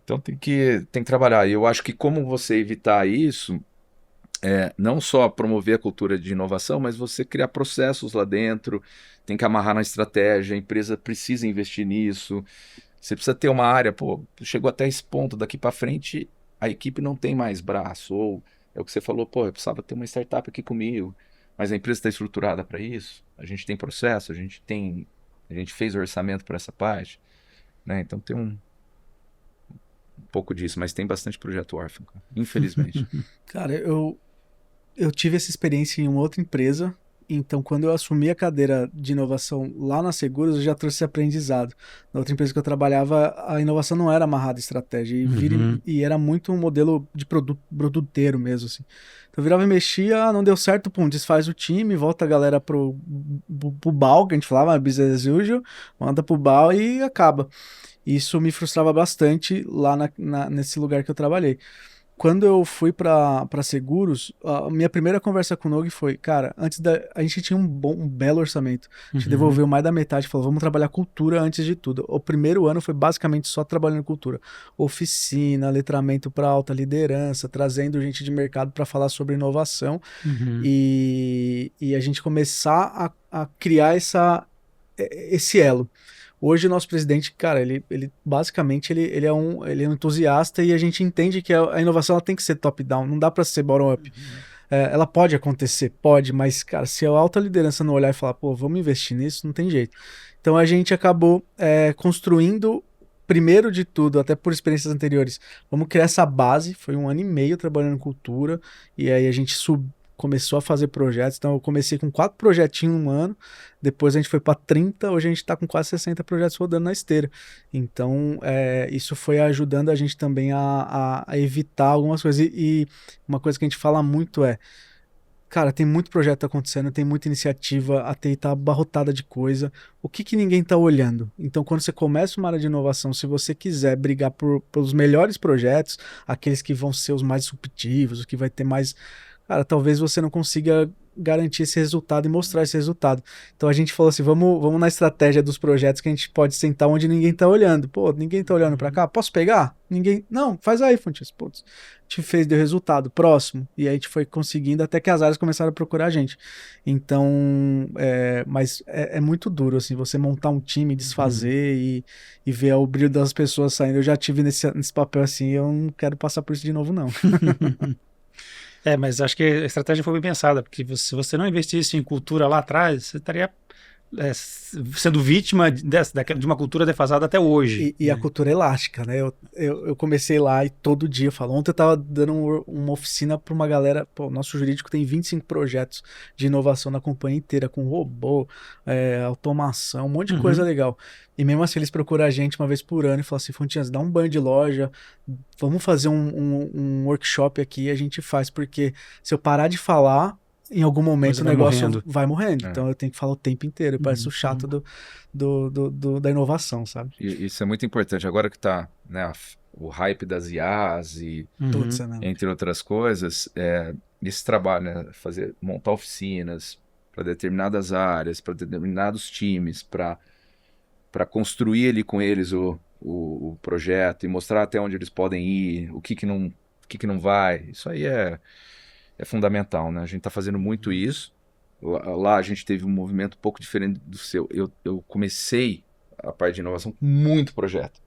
Então tem que trabalhar. E eu acho que como você evitar isso, não só promover a cultura de inovação, mas você criar processos lá dentro, tem que amarrar na estratégia, a empresa precisa investir nisso, você precisa ter uma área, chegou até esse ponto, daqui para frente a equipe não tem mais braço, ou é o que você falou, eu precisava ter uma startup aqui comigo, mas a empresa está estruturada para isso, a gente tem processo, a gente fez orçamento para essa parte, né? Então tem um pouco disso, mas tem bastante projeto órfão, infelizmente. Cara, eu tive essa experiência em uma outra empresa, então quando eu assumi a cadeira de inovação lá na Seguros, eu já trouxe esse aprendizado. Na outra empresa que eu trabalhava, a inovação não era amarrada à estratégia, e era muito um modelo de produteiro mesmo, assim. Então eu virava e mexia, não deu certo, desfaz o time, volta a galera pro BAL, que a gente falava, business as usual, manda pro BAL e acaba. Isso me frustrava bastante lá nesse lugar que eu trabalhei. Quando eu fui para Seguros, a minha primeira conversa com o Nogue foi, cara, a gente tinha um belo orçamento. A gente devolveu mais da metade, falou, vamos trabalhar cultura antes de tudo. O primeiro ano foi basicamente só trabalhando cultura. Oficina, letramento para alta liderança, trazendo gente de mercado para falar sobre inovação. E a gente começar a criar esse elo. Hoje o nosso presidente, cara, ele basicamente ele é um entusiasta e a gente entende que a inovação ela tem que ser top-down, não dá para ser bottom-up. Ela pode acontecer, pode, mas, cara, se a alta liderança não olhar e falar, pô, vamos investir nisso, não tem jeito. Então a gente acabou construindo, primeiro de tudo, até por experiências anteriores, vamos criar essa base, foi 1 ano e meio trabalhando em cultura, e aí a gente começou a fazer projetos, então eu comecei com 4 projetinhos em 1 ano, depois a gente foi para 30, hoje a gente está com quase 60 projetos rodando na esteira. Então, isso foi ajudando a gente também a evitar algumas coisas. E uma coisa que a gente fala muito cara, tem muito projeto acontecendo, tem muita iniciativa, a TI tá abarrotada de coisa. O que ninguém tá olhando? Então, quando você começa uma área de inovação, se você quiser brigar pelos melhores projetos, aqueles que vão ser os mais disruptivos, os que vai ter mais... Cara, talvez você não consiga garantir esse resultado e mostrar esse resultado. Então a gente falou assim, vamos na estratégia dos projetos que a gente pode sentar onde ninguém tá olhando. Pô, ninguém tá olhando para cá? Posso pegar? Ninguém... Não, faz aí, Fontes. Putz, a gente fez, deu resultado. Próximo. E aí a gente foi conseguindo até que as áreas começaram a procurar a gente. Então, mas é muito duro, assim, você montar um time, desfazer e ver o brilho das pessoas saindo. Eu já tive nesse papel assim, eu não quero passar por isso de novo, não. Mas acho que a estratégia foi bem pensada, porque se você não investisse em cultura lá atrás, você estaria sendo vítima de uma cultura defasada até hoje. E a cultura elástica, né? Eu comecei lá e todo dia eu falo. Ontem eu tava dando uma oficina para uma galera. Pô, o nosso jurídico tem 25 projetos de inovação na companhia inteira, com robô, automação, um monte de coisa legal. E mesmo assim eles procuram a gente uma vez por ano e falam assim, Fontinhas, dá um banho de loja, vamos fazer um workshop aqui e a gente faz, porque se eu parar de falar, em algum momento o negócio vai morrendo. Então eu tenho que falar o tempo inteiro. Parece o chato da inovação, sabe? E isso é muito importante. Agora que tá, né, o hype das IAs e entre outras coisas, esse trabalho, né, montar oficinas para determinadas áreas, para determinados times, para construir ali com eles o projeto e mostrar até onde eles podem ir, o que não vai. Isso aí é fundamental, né? A gente está fazendo muito isso. Lá a gente teve um movimento um pouco diferente do seu. Eu comecei a parte de inovação com muito projeto.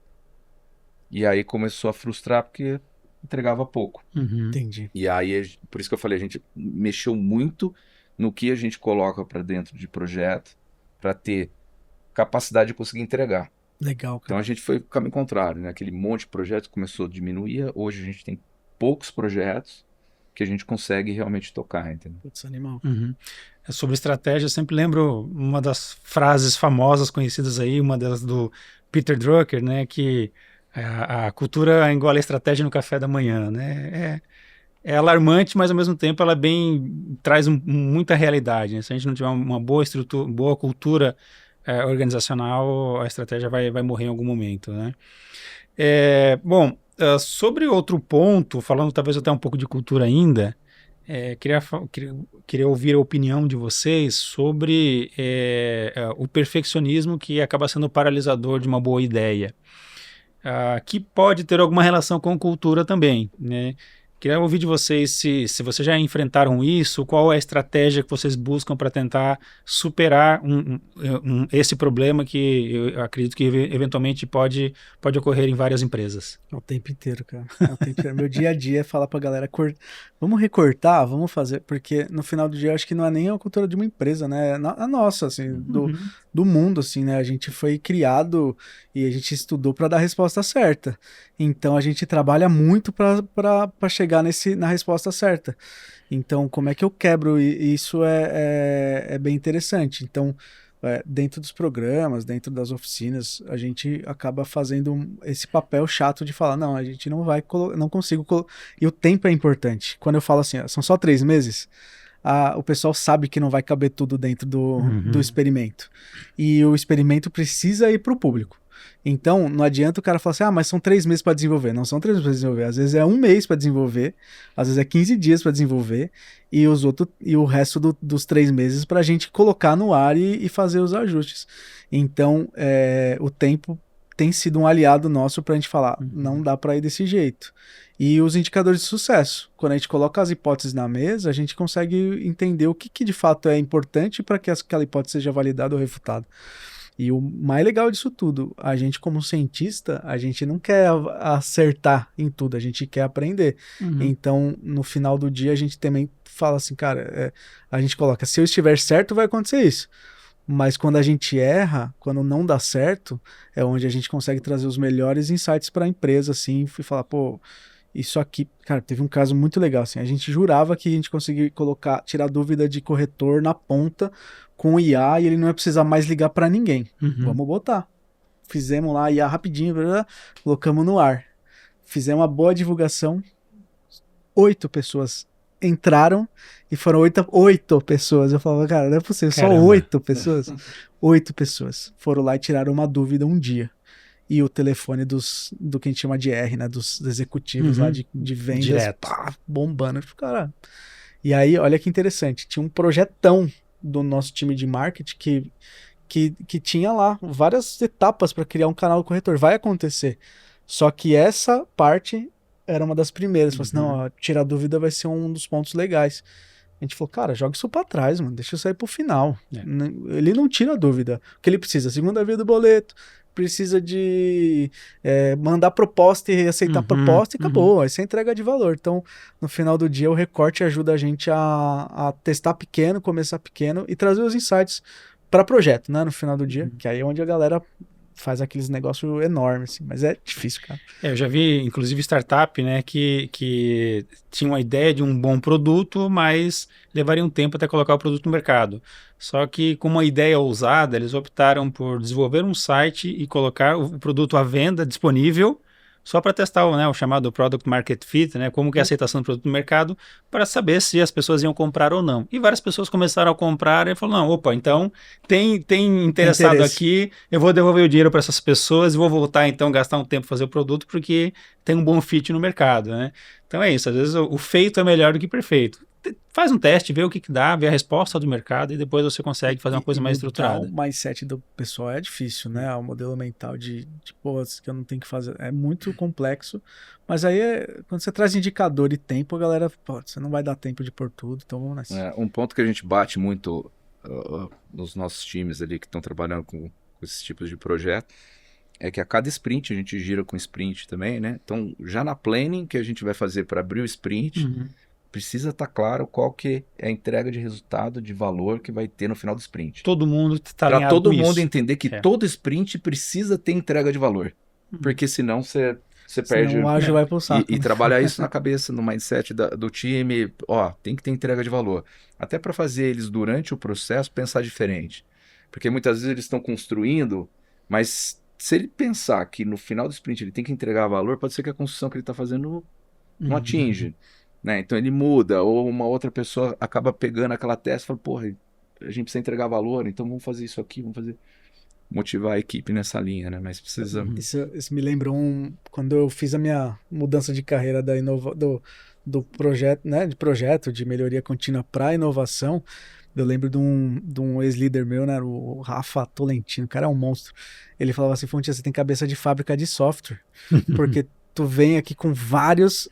E aí começou a frustrar porque entregava pouco. Entendi. E aí, por isso que eu falei, a gente mexeu muito no que a gente coloca para dentro de projeto para ter capacidade de conseguir entregar. Legal, cara. Então a gente foi o caminho contrário, né? Aquele monte de projetos começou a diminuir. Hoje a gente tem poucos projetos que a gente consegue realmente tocar, entendeu? Putz, animal. Sobre estratégia, eu sempre lembro uma das frases famosas conhecidas aí, uma delas do Peter Drucker, né, que a cultura engole a estratégia no café da manhã, né? É alarmante, mas ao mesmo tempo ela traz muita realidade, né? Se a gente não tiver uma boa estrutura, boa cultura organizacional, a estratégia vai morrer em algum momento, né? Bom, sobre outro ponto, falando talvez até um pouco de cultura ainda, queria ouvir a opinião de vocês sobre o perfeccionismo que acaba sendo paralisador de uma boa ideia, que pode ter alguma relação com cultura também, né? Queria ouvir de vocês se vocês já enfrentaram isso, qual é a estratégia que vocês buscam para tentar superar esse problema que eu acredito que eventualmente pode ocorrer em várias empresas. O tempo inteiro, cara. Meu dia a dia é falar pra galera, vamos recortar, vamos fazer, porque no final do dia eu acho que não é nem a cultura de uma empresa, né? A nossa, assim, do mundo, assim, né? A gente foi criado e a gente estudou para dar a resposta certa. Então a gente trabalha muito para chegar na resposta certa. Então, como é que eu quebro? E isso é bem interessante. Então, dentro dos programas, dentro das oficinas, a gente acaba fazendo esse papel chato de falar, não, a gente não vai, não consigo. E o tempo é importante. Quando eu falo assim, são só 3 meses, o pessoal sabe que não vai caber tudo dentro do experimento. E o experimento precisa ir para o público. Então, não adianta o cara falar assim, mas são 3 meses para desenvolver. Não são 3 meses para desenvolver. Às vezes é 1 mês para desenvolver, às vezes é 15 dias para desenvolver, e o resto dos 3 meses para a gente colocar no ar e fazer os ajustes. Então, o tempo tem sido um aliado nosso para a gente falar, não dá para ir desse jeito. E os indicadores de sucesso. Quando a gente coloca as hipóteses na mesa, a gente consegue entender o que de fato é importante para que aquela hipótese seja validada ou refutada. E o mais legal disso tudo, a gente como cientista, a gente não quer acertar em tudo, a gente quer aprender. Então, no final do dia, a gente também fala assim, cara, a gente coloca, se eu estiver certo, vai acontecer isso. Mas quando a gente erra, quando não dá certo, é onde a gente consegue trazer os melhores insights para a empresa, assim, e falar, pô, isso aqui, cara, teve um caso muito legal, assim, a gente jurava que a gente conseguia tirar dúvida de corretor na ponta com o IA e ele não ia precisar mais ligar para ninguém. Vamos botar. Fizemos lá IA rapidinho, colocamos no ar. Fizemos uma boa divulgação, 8 pessoas entraram e foram 8 pessoas. Eu falava, cara, não é possível, Caramba. só 8 pessoas? 8 pessoas foram lá e tiraram uma dúvida um dia. E o telefone do que a gente chama de R, né? Dos executivos lá de vendas, Direto. pá, bombando. Eu falei, cara. E aí, olha que interessante, tinha um projetão do nosso time de marketing que tinha lá várias etapas para criar um canal do corretor. Vai acontecer. Só que essa parte era uma das primeiras. Falei assim, não, tirar dúvida vai ser um dos pontos legais. A gente falou, cara, joga isso pra trás, mano, deixa isso aí pro final. Ele não tira dúvida. O que ele precisa? Segunda via do boleto, precisa de mandar proposta e aceitar proposta e acabou. Aí você entrega de valor. Então, no final do dia, o recorte ajuda a gente a testar pequeno, começar pequeno e trazer os insights para projeto, né? No final do dia, que aí é onde a galera faz aqueles negócios enormes, assim, mas é difícil, cara. Eu já vi, inclusive, startup, né, que tinha uma ideia de um bom produto, mas levaria um tempo até colocar o produto no mercado. Só que com uma ideia ousada, eles optaram por desenvolver um site e colocar o produto à venda disponível só para testar o chamado Product Market Fit, né, como que é a aceitação do produto no mercado, para saber se as pessoas iam comprar ou não. E várias pessoas começaram a comprar e falaram, não, opa, então tem interessado aqui, eu vou devolver o dinheiro para essas pessoas e vou voltar então gastar um tempo fazer o produto porque tem um bom fit no mercado, né? Então é isso, às vezes o feito é melhor do que perfeito. Faz um teste, vê o que dá, vê a resposta do mercado e depois você consegue fazer uma coisa mais estruturada. O mindset do pessoal é difícil, né? O modelo mental de pô, que eu não tenho que fazer. É muito complexo, mas aí quando você traz indicador e tempo, a galera, pô, você não vai dar tempo de pôr tudo, então vamos nessa. Um ponto que a gente bate muito nos nossos times ali que estão trabalhando com esses tipos de projeto é que a cada sprint a gente gira com sprint também, né? Então, já na planning que a gente vai fazer para abrir o sprint, precisa estar claro qual que é a entrega de resultado, de valor que vai ter no final do sprint. Todo mundo está alinhado com isso. Para todo mundo isso. entender que todo sprint precisa ter entrega de valor. Porque senão você perde... Senão o ágil vai pro saco. E trabalhar isso na cabeça, no mindset do time, tem que ter entrega de valor. Até para fazer eles, durante o processo, pensar diferente. Porque muitas vezes eles estão construindo, mas se ele pensar que no final do sprint ele tem que entregar valor, pode ser que a construção que ele está fazendo não atinge. Né? Então ele muda, ou uma outra pessoa acaba pegando aquela testa e fala, porra, a gente precisa entregar valor, então vamos fazer isso aqui, motivar a equipe nessa linha, né? Mas precisa... Isso me lembrou quando eu fiz a minha mudança de carreira do projeto, né? De melhoria contínua para inovação. Eu lembro de um ex-líder meu, né? O Rafa Tolentino, o cara é um monstro. Ele falava assim, Fontinha, você tem cabeça de fábrica de software, porque tu vem aqui com várias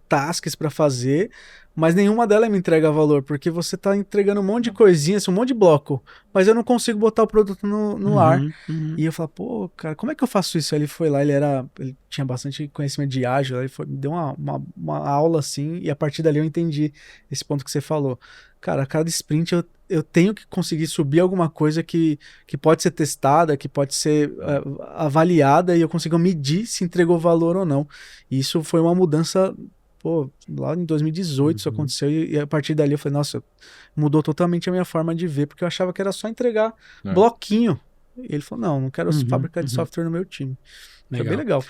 tasks para fazer, mas nenhuma delas me entrega valor, porque você tá entregando um monte de coisinhas, um monte de bloco, mas eu não consigo botar o produto no ar. E eu falo, pô, cara, como é que eu faço isso? Aí ele foi lá, ele tinha bastante conhecimento de ágil, ele me deu uma aula assim, e a partir dali eu entendi esse ponto que você falou. Cara, a cada sprint eu tenho que conseguir subir alguma coisa que pode ser testada, que pode ser avaliada e eu consigo medir se entregou valor ou não. E isso foi uma mudança, pô, lá em 2018 isso aconteceu e a partir dali eu falei, nossa, mudou totalmente a minha forma de ver, porque eu achava que era só entregar bloquinho. E ele falou, não quero fábrica de software no meu time. Foi bem legal.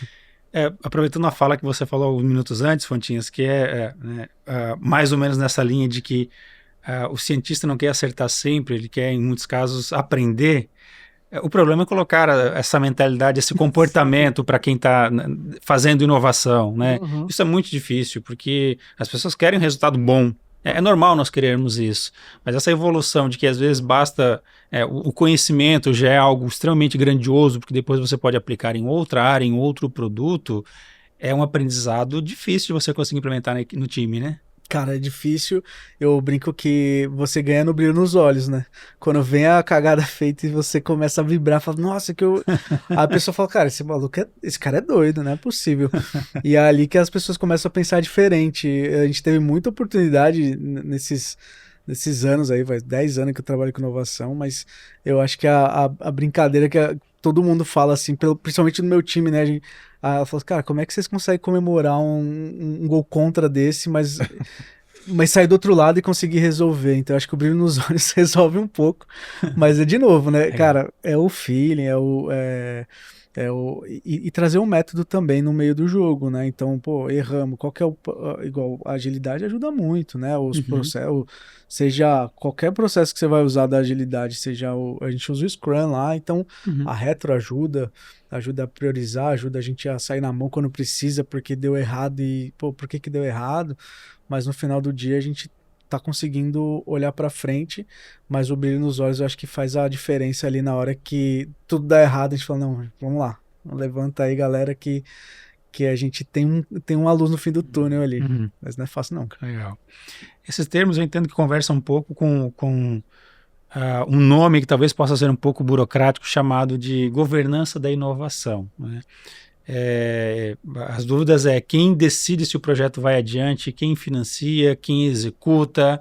Aproveitando a fala que você falou alguns minutos antes, Fontinhas, que mais ou menos nessa linha de que o cientista não quer acertar sempre, ele quer, em muitos casos, aprender. O problema é colocar essa mentalidade, esse comportamento para quem está fazendo inovação, né? Isso é muito difícil, porque as pessoas querem um resultado bom. É normal nós querermos isso, mas essa evolução de que às vezes basta... o conhecimento já é algo extremamente grandioso, porque depois você pode aplicar em outra área, em outro produto, é um aprendizado difícil de você conseguir implementar no time, né? Cara, é difícil. Eu brinco que você ganha no brilho nos olhos, né? Quando vem a cagada feita e você começa a vibrar, fala, nossa, que eu. Aí a pessoa fala, cara, esse maluco esse cara é doido, não é possível. E é ali que as pessoas começam a pensar diferente. A gente teve muita oportunidade nesses anos aí, vai 10 anos que eu trabalho com inovação, mas eu acho que a brincadeira que todo mundo fala assim, principalmente no meu time, né? Ela falou, cara, como é que vocês conseguem comemorar um gol contra desse, mas sair do outro lado e conseguir resolver? Então, eu acho que o brilho nos olhos resolve um pouco, mas é de novo, né? Cara, é o feeling, e trazer um método também no meio do jogo, né? Então, pô, erramos. Qual que é igual a agilidade ajuda muito, né? Os processos, seja qualquer processo que você vai usar da agilidade, seja a gente usa o Scrum lá, então a retro ajuda a priorizar, ajuda a gente a sair na mão quando precisa, porque deu errado e, pô, por que deu errado? Mas no final do dia a gente tá conseguindo olhar para frente, mas o brilho nos olhos eu acho que faz a diferença ali na hora que tudo dá errado, a gente fala, não, vamos lá, levanta aí, galera, que a gente tem uma luz no fim do túnel ali. Mas não é fácil, não. Legal. Esses termos eu entendo que conversam um pouco com um nome que talvez possa ser um pouco burocrático, chamado de governança da inovação, né? As dúvidas é quem decide se o projeto vai adiante, quem financia, quem executa,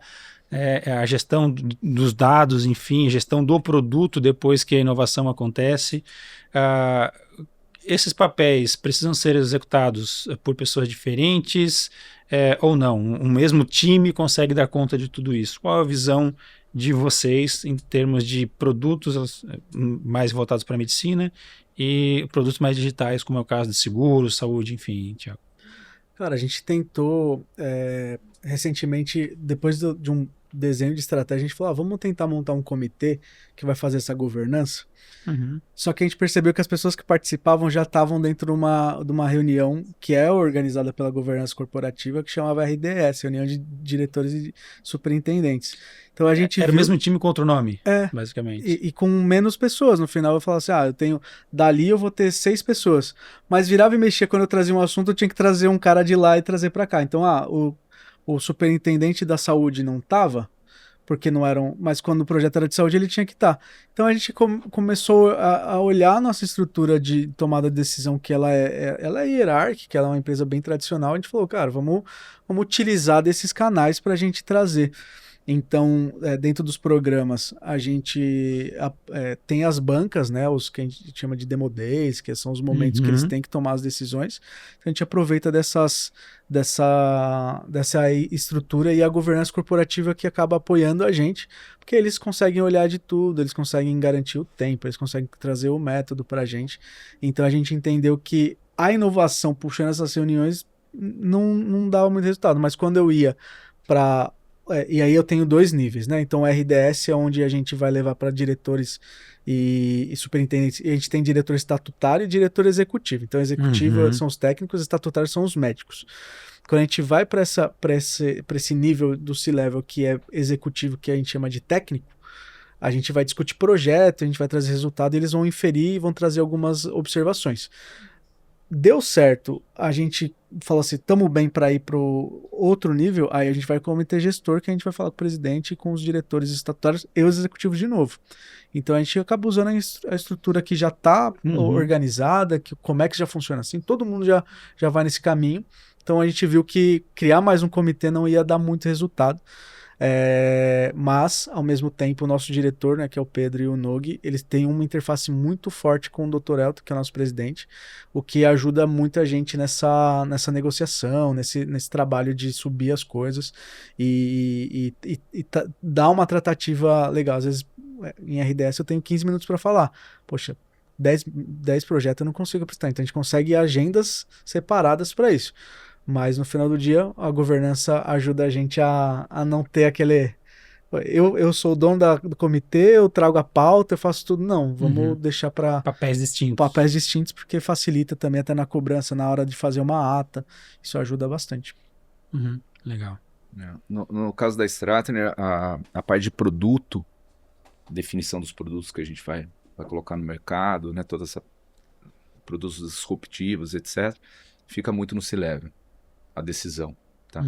a gestão dos dados, enfim, gestão do produto depois que a inovação acontece. Esses papéis precisam ser executados por pessoas diferentes ou não? Um mesmo time consegue dar conta de tudo isso? Qual a visão de vocês em termos de produtos mais voltados para a medicina e produtos mais digitais, como é o caso de seguros, saúde, enfim, Thiago? Cara, a gente tentou recentemente, depois de um desenho de estratégia, a gente falou, vamos tentar montar um comitê que vai fazer essa governança. Só que a gente percebeu que as pessoas que participavam já estavam dentro de uma reunião que é organizada pela governança corporativa, que chamava RDS, Reunião de Diretores e Superintendentes. Então a gente era o mesmo time com outro nome, basicamente. E com menos pessoas. No final eu falava assim, dali eu vou ter 6 pessoas. Mas virava e mexia, quando eu trazia um assunto, eu tinha que trazer um cara de lá e trazer para cá. Então, o superintendente da saúde não estava, porque não eram, mas quando o projeto era de saúde ele tinha que estar. Então a gente começou a olhar a nossa estrutura de tomada de decisão, que ela é hierárquica, ela é uma empresa bem tradicional. A gente falou, cara, vamos utilizar desses canais para a gente trazer. Então, dentro dos programas, a gente tem as bancas, né, os que a gente chama de Demo Days, que são os momentos que eles têm que tomar as decisões. Então, a gente aproveita dessa estrutura e a governança corporativa que acaba apoiando a gente, porque eles conseguem olhar de tudo, eles conseguem garantir o tempo, eles conseguem trazer o método para a gente. Então, a gente entendeu que a inovação puxando essas reuniões não dava muito resultado, mas quando eu ia para... e aí eu tenho 2 níveis, né? Então o RDS é onde a gente vai levar para diretores e superintendentes. E a gente tem diretor estatutário e diretor executivo. Então executivo são os técnicos, estatutários são os médicos. Quando a gente vai para esse nível do C-Level, que é executivo, que a gente chama de técnico, a gente vai discutir projeto, a gente vai trazer resultado e eles vão inferir e vão trazer algumas observações. Deu certo, a gente falou assim, estamos bem para ir para o outro nível, aí a gente vai com o comitê gestor, que a gente vai falar com o presidente e com os diretores estatutários e os executivos de novo. Então a gente acaba usando a estrutura que já está organizada, como é que já funciona assim, todo mundo já vai nesse caminho. Então a gente viu que criar mais um comitê não ia dar muito resultado. Mas, ao mesmo tempo, o nosso diretor, né, que é o Pedro e o Nogue, eles têm uma interface muito forte com o Dr. Elton, que é o nosso presidente, o que ajuda muita gente nessa negociação, nesse trabalho de subir as coisas e dar uma tratativa legal. Às vezes, em RDS, eu tenho 15 minutos para falar. Poxa, 10 projetos eu não consigo apresentar. Então, a gente consegue agendas separadas para isso. Mas no final do dia, a governança ajuda a gente a não ter aquele... Eu sou o dono do comitê, eu trago a pauta, eu faço tudo. Não, vamos deixar para... Papéis distintos. Papéis distintos, porque facilita também até na cobrança, na hora de fazer uma ata. Isso ajuda bastante. Legal. No caso da Stratener, a parte de produto, definição dos produtos que a gente vai colocar no mercado, né, toda essa produtos disruptivos, etc., fica muito no C-Level. A decisão, tá?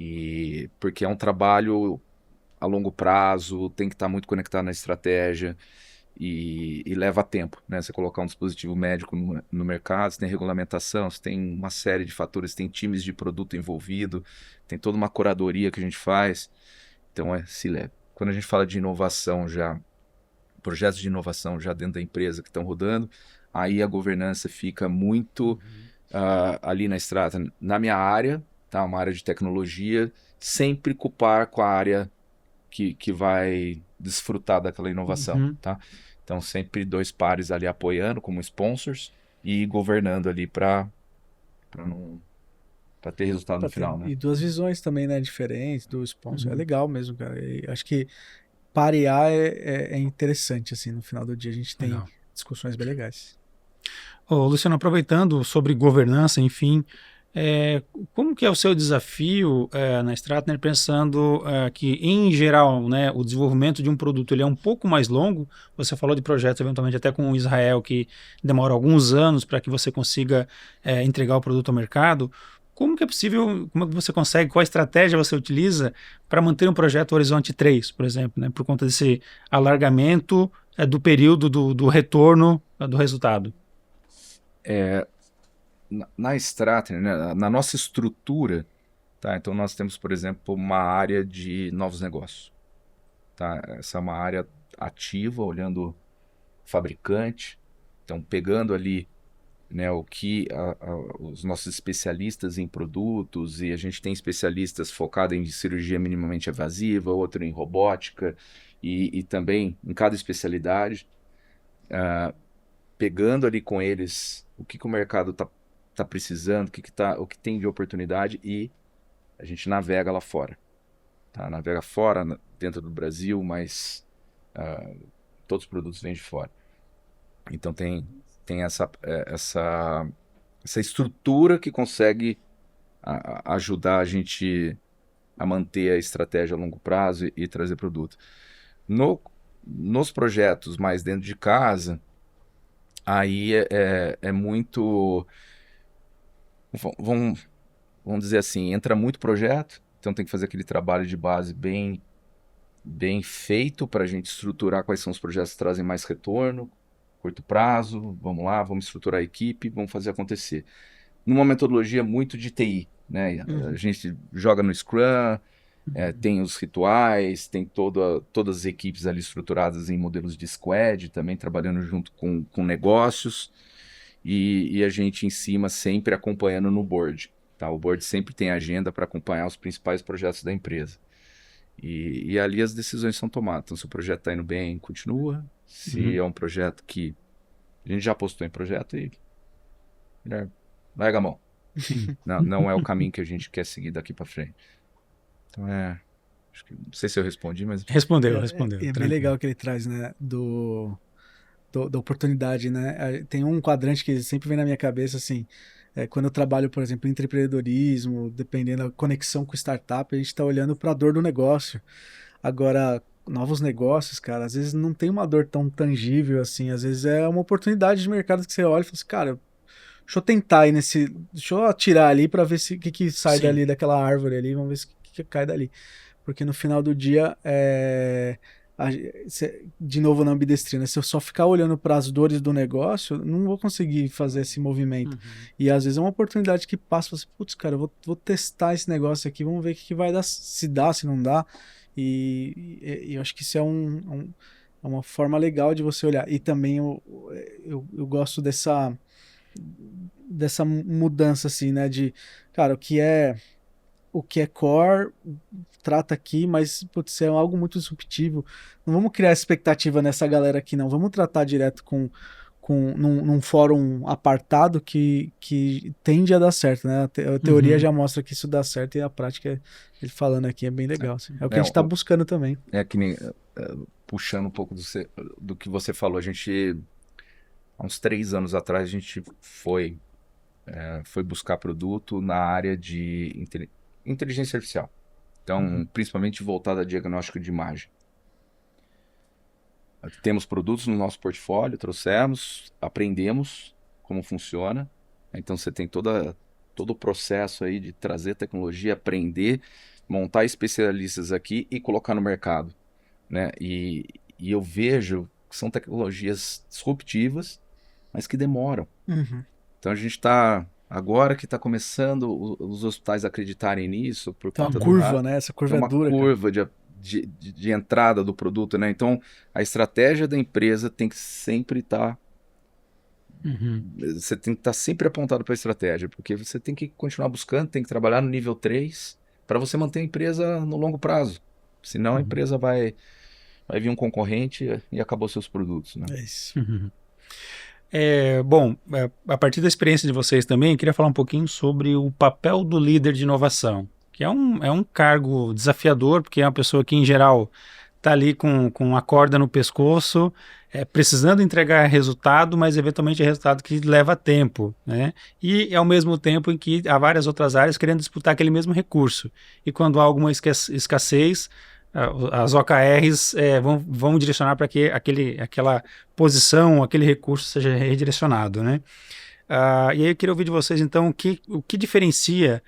E porque é um trabalho a longo prazo, tem que estar muito conectado na estratégia e leva tempo, né? Você colocar um dispositivo médico no mercado, você tem regulamentação, você tem uma série de fatores, tem times de produto envolvido, tem toda uma curadoria que a gente faz. Então, se leva. Quando a gente fala de inovação já, projetos de inovação já dentro da empresa que estão rodando, aí a governança fica muito ali na Strata, na minha área, tá? Uma área de tecnologia, sempre culpar com a área que vai desfrutar daquela inovação, tá? Então, sempre dois pares ali apoiando como sponsors e governando ali para ter resultado no final, né? E duas visões também, né, diferentes do sponsor. É legal mesmo, cara. E acho que parear é interessante, assim, no final do dia a gente tem Legal. discussões bem legais. Ô, Luciano, aproveitando sobre governança, enfim, como que é o seu desafio na Stratner, pensando que, em geral, né, o desenvolvimento de um produto ele é um pouco mais longo? Você falou de projetos, eventualmente, até com o Israel, que demora alguns anos para que você consiga entregar o produto ao mercado. Como que é possível, como é que você consegue, qual estratégia você utiliza para manter um projeto Horizonte 3, por exemplo, né, por conta desse alargamento do período do retorno do resultado? Na Stratner, né, na nossa estrutura, tá? Então nós temos, por exemplo, uma área de novos negócios, tá? Essa é uma área ativa, olhando fabricante, então pegando ali, né, o que os nossos especialistas em produtos, e a gente tem especialistas focados em cirurgia minimamente invasiva, outro em robótica, e também em cada especialidade, pegando ali com eles o que o mercado tá precisando, o que tem de oportunidade, e a gente navega lá fora. Tá? Navega fora, dentro do Brasil, mas todos os produtos vêm de fora. Então tem essa estrutura que consegue ajudar a gente a manter a estratégia a longo prazo e trazer produto. Nos projetos mais dentro de casa, aí é muito... Vamos dizer assim, entra muito projeto, então tem que fazer aquele trabalho de base bem feito para a gente estruturar quais são os projetos que trazem mais retorno, curto prazo, vamos lá, vamos estruturar a equipe, vamos fazer acontecer. Numa metodologia muito de TI, né? A gente joga no Scrum, tem os rituais, tem todas as equipes ali estruturadas em modelos de squad, também trabalhando junto com negócios, e a gente em cima sempre acompanhando no board. Tá? O board sempre tem agenda para acompanhar os principais projetos da empresa. E ali as decisões são tomadas. Então, se o projeto está indo bem, continua. Se é um projeto que a gente já apostou em projeto, e larga a mão. Não é o caminho que a gente quer seguir daqui para frente. Então acho que, não sei se eu respondi, mas... Respondeu. É bem legal que ele traz, né, da oportunidade, né? Tem um quadrante que sempre vem na minha cabeça, assim, quando eu trabalho, por exemplo, em empreendedorismo, dependendo da conexão com startup, a gente está olhando para a dor do negócio. Agora, novos negócios, cara, às vezes não tem uma dor tão tangível assim, às vezes é uma oportunidade de mercado que você olha e fala assim, cara, deixa eu tentar ir deixa eu atirar ali para ver se o que sai dali daquela árvore ali, vamos ver se que cai dali. Porque no final do dia, de novo na ambidestrina, se eu só ficar olhando para as dores do negócio, não vou conseguir fazer esse movimento. E às vezes é uma oportunidade que passa, você, putz, cara, eu vou testar esse negócio aqui, vamos ver o que vai dar, se dá, se não dá. E eu acho que isso é uma forma legal de você olhar. E também eu gosto dessa mudança, assim, né, de, cara, o que é core, trata aqui, mas putz, é algo muito disruptivo. Não vamos criar expectativa nessa galera aqui, não. Vamos tratar direto num fórum apartado que tende a dar certo, né? A teoria já mostra que isso dá certo e a prática, ele falando aqui, é bem legal. Assim. É o que a gente está buscando também. É que nem, puxando um pouco do que você falou, a gente, há uns 3 anos atrás, a gente foi buscar produto na área de inteligência artificial. Então, principalmente voltado a diagnóstico de imagem. Temos produtos no nosso portfólio, trouxemos, aprendemos como funciona. Então, você tem todo todo o processo aí de trazer tecnologia, aprender, montar especialistas aqui e colocar no mercado, né? E eu vejo que são tecnologias disruptivas, mas que demoram. Uhum. Então a gente está, agora que está começando os hospitais a acreditarem nisso, por Tem uma conta curva, né? Essa tem curva é uma dura, cara. curva de entrada do produto, né? Então a estratégia da empresa tem que sempre estar, Uhum. você tem que estar sempre apontado para a estratégia, porque você tem que continuar buscando, tem que trabalhar no nível 3 para você manter a empresa no longo prazo. Senão a Uhum. empresa vai vir um concorrente e acabou seus produtos, né? É isso. Uhum. Bom, a partir da experiência de vocês também, queria falar um pouquinho sobre o papel do líder de inovação, que é um cargo desafiador, porque é uma pessoa que, em geral, está ali com a corda no pescoço, precisando entregar resultado, mas eventualmente é resultado que leva tempo, né? E ao mesmo tempo em que há várias outras áreas querendo disputar aquele mesmo recurso. E quando há alguma escassez, as OKRs vão direcionar para que aquela posição, aquele recurso seja redirecionado, né? E aí eu queria ouvir de vocês, então, o que diferencia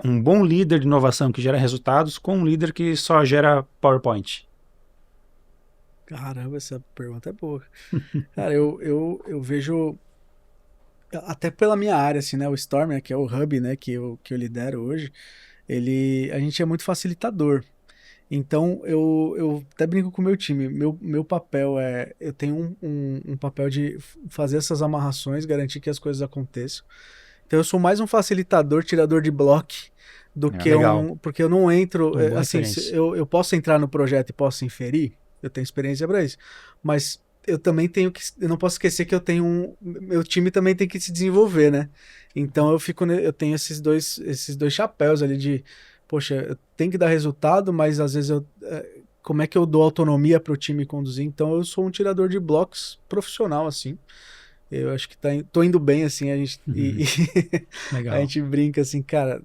um bom líder de inovação que gera resultados com um líder que só gera PowerPoint? Caramba, essa pergunta é boa. Cara, eu vejo, até pela minha área, assim, né? O Storm, né, que é o hub, né, que eu lidero hoje, a gente é muito facilitador. Então, eu até brinco com o meu time. Meu papel eu tenho um papel de fazer essas amarrações, garantir que as coisas aconteçam. Então, eu sou mais um facilitador, tirador de bloco, do que Legal. porque eu não entro, Uma boa assim, referência. eu posso entrar no projeto e posso inferir, eu tenho experiência para isso, mas eu também eu não posso esquecer que meu time também tem que se desenvolver, né? Então, eu tenho esses dois chapéus ali de, poxa, eu tenho que dar resultado, mas às vezes como é que eu dou autonomia para o time conduzir? Então, eu sou um tirador de blocos profissional, assim. Eu acho que tô indo bem, assim, Uhum. a Legal. gente brinca, assim, cara,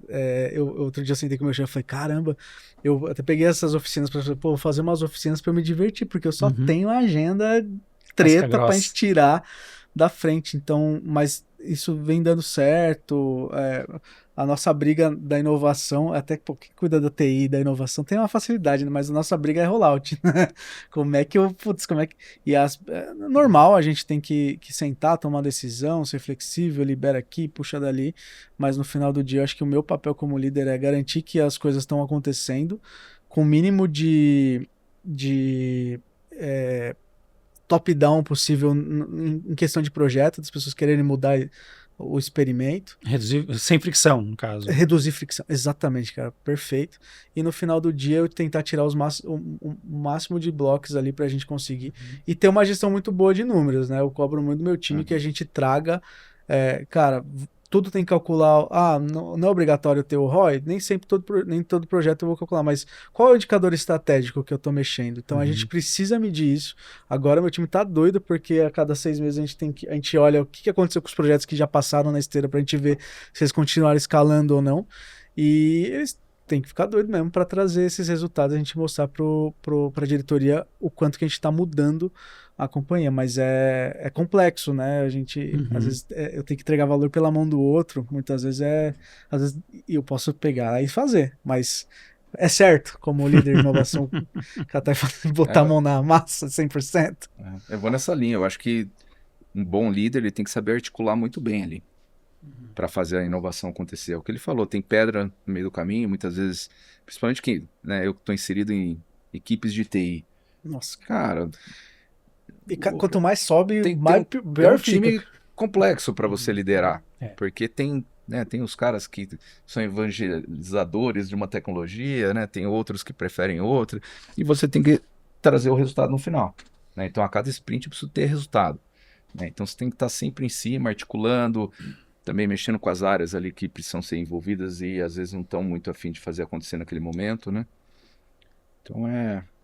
outro dia eu sentei com o meu chefe e falei, caramba, eu até peguei essas oficinas para vou fazer umas oficinas para eu me divertir, porque eu só Uhum. tenho agenda Casca treta pra gente grossa. tirar da frente, então, mas isso vem dando certo, a nossa briga da inovação, até quem cuida da TI, da inovação, tem uma facilidade, né? Mas a nossa briga é rollout, né? Como é que normal, a gente tem que sentar, tomar decisão, ser flexível, libera aqui, puxa dali, mas no final do dia, eu acho que o meu papel como líder é garantir que as coisas estão acontecendo com o mínimo de top-down possível em questão de projeto, das pessoas quererem mudar o experimento. Reduzir, sem fricção, no caso. Reduzir fricção, exatamente, cara, perfeito. E no final do dia eu tentar tirar o máximo de blocos ali pra gente conseguir. E ter uma gestão muito boa de números, né? Eu cobro muito do meu time que a gente traga, cara, tudo tem que calcular. Não é obrigatório ter o ROI, nem todo projeto eu vou calcular, mas qual é o indicador estratégico que eu tô mexendo? Então a gente precisa medir isso. Agora meu time tá doido, porque a cada 6 meses a gente olha o que aconteceu com os projetos que já passaram na esteira pra gente ver se eles continuaram escalando ou não. E eles têm que ficar doido mesmo para trazer esses resultados, a gente mostrar pra diretoria o quanto que a gente tá mudando a companhia, mas é complexo, né? A gente, às vezes, eu tenho que entregar valor pela mão do outro, muitas vezes às vezes eu posso pegar e fazer, mas é certo, como líder de inovação, botar a mão na massa 100%. Eu vou nessa linha, eu acho que um bom líder ele tem que saber articular muito bem ali para fazer a inovação acontecer. É o que ele falou, tem pedra no meio do caminho, muitas vezes, principalmente que, né, eu estou inserido em equipes de TI. Nossa, cara, quanto mais sobe, é pior um time complexo para você liderar, É. porque tem os caras que são evangelizadores de uma tecnologia, né? Tem outros que preferem outra, e você tem que trazer o resultado no final, né? Então a cada sprint precisa ter resultado, né? Então você tem que estar sempre em cima, articulando, também mexendo com as áreas ali que precisam ser envolvidas e às vezes não estão muito afim de fazer acontecer naquele momento, né? Então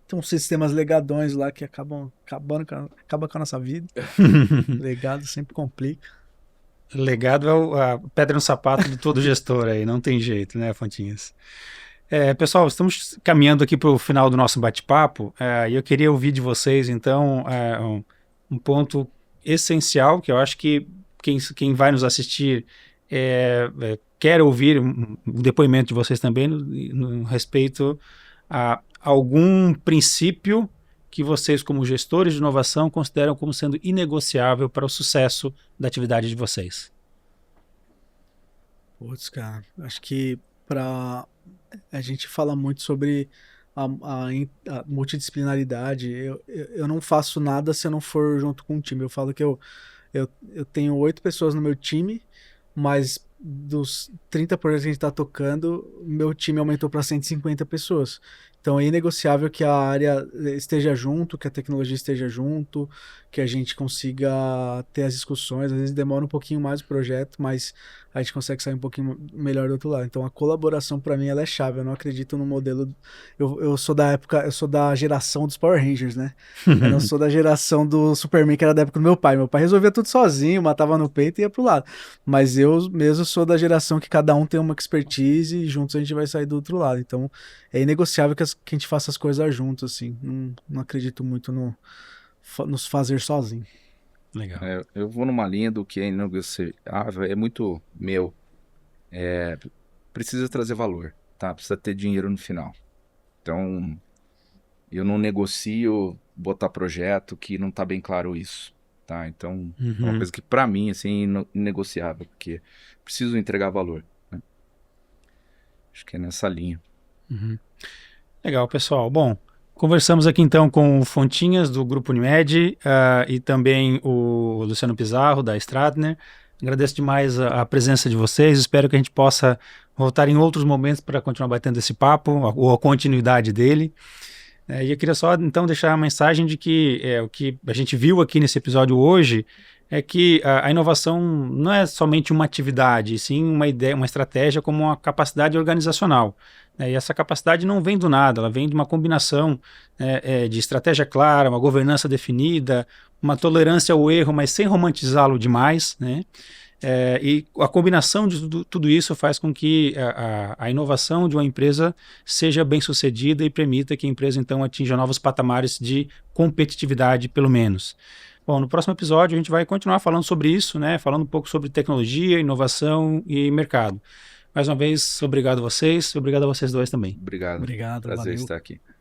tem uns sistemas legadões lá que acabam com a nossa vida. Legado sempre complica. Legado é a pedra no sapato de todo gestor aí, não tem jeito, né, Fontinhas? Pessoal, estamos caminhando aqui para o final do nosso bate-papo e eu queria ouvir de vocês, então, um ponto essencial que eu acho que quem vai nos assistir quero ouvir o depoimento de vocês também no respeito a algum princípio que vocês, como gestores de inovação, consideram como sendo inegociável para o sucesso da atividade de vocês. Putz, cara, acho que a gente fala muito sobre a multidisciplinaridade. Eu não faço nada se eu não for junto com um time. Eu falo que eu tenho 8 pessoas no meu time, mas dos 30 projetos que a gente está tocando, meu time aumentou para 150 pessoas. Então é inegociável que a área esteja junto, que a tecnologia esteja junto, que a gente consiga ter as discussões. Às vezes demora um pouquinho mais o projeto, mas a gente consegue sair um pouquinho melhor do outro lado. Então a colaboração para mim ela é chave. Eu não acredito no modelo. Eu sou da época, eu sou da geração dos Power Rangers, né? Eu não sou da geração do Superman, que era da época do meu pai. Meu pai resolvia tudo sozinho, matava no peito e ia pro lado. Mas eu mesmo sou da geração que cada um tem uma expertise e juntos a gente vai sair do outro lado. Então é inegociável que a gente faça as coisas juntos, assim. Não acredito muito nos fazer sozinho. Legal. Eu vou numa linha do que é inegociável, é muito meu. Precisa trazer valor, tá? Precisa ter dinheiro no final. Então, eu não negocio botar projeto que não tá bem claro isso, tá? Então, é uma coisa que pra mim, assim, é inegociável, porque preciso entregar valor, né? Acho que é nessa linha. Legal, pessoal. Bom, conversamos aqui então com o Fontinhas, do Grupo Unimed, e também o Luciano Pizarro, da Stratner. Agradeço demais a presença de vocês. Espero que a gente possa voltar em outros momentos para continuar batendo esse papo, ou a continuidade dele. E eu queria só, então, deixar a mensagem de que o que a gente viu aqui nesse episódio hoje é que a inovação não é somente uma atividade, e sim uma ideia, uma estratégia como uma capacidade organizacional. E essa capacidade não vem do nada, ela vem de uma combinação de estratégia clara, uma governança definida, uma tolerância ao erro, mas sem romantizá-lo demais, né? E a combinação de tudo isso faz com que a inovação de uma empresa seja bem sucedida e permita que a empresa então atinja novos patamares de competitividade, pelo menos. Bom, no próximo episódio a gente vai continuar falando sobre isso, né? Falando um pouco sobre tecnologia, inovação e mercado. Mais uma vez, obrigado a vocês, obrigado a vocês dois também. Obrigado. Obrigado, Prazer valeu. estar aqui.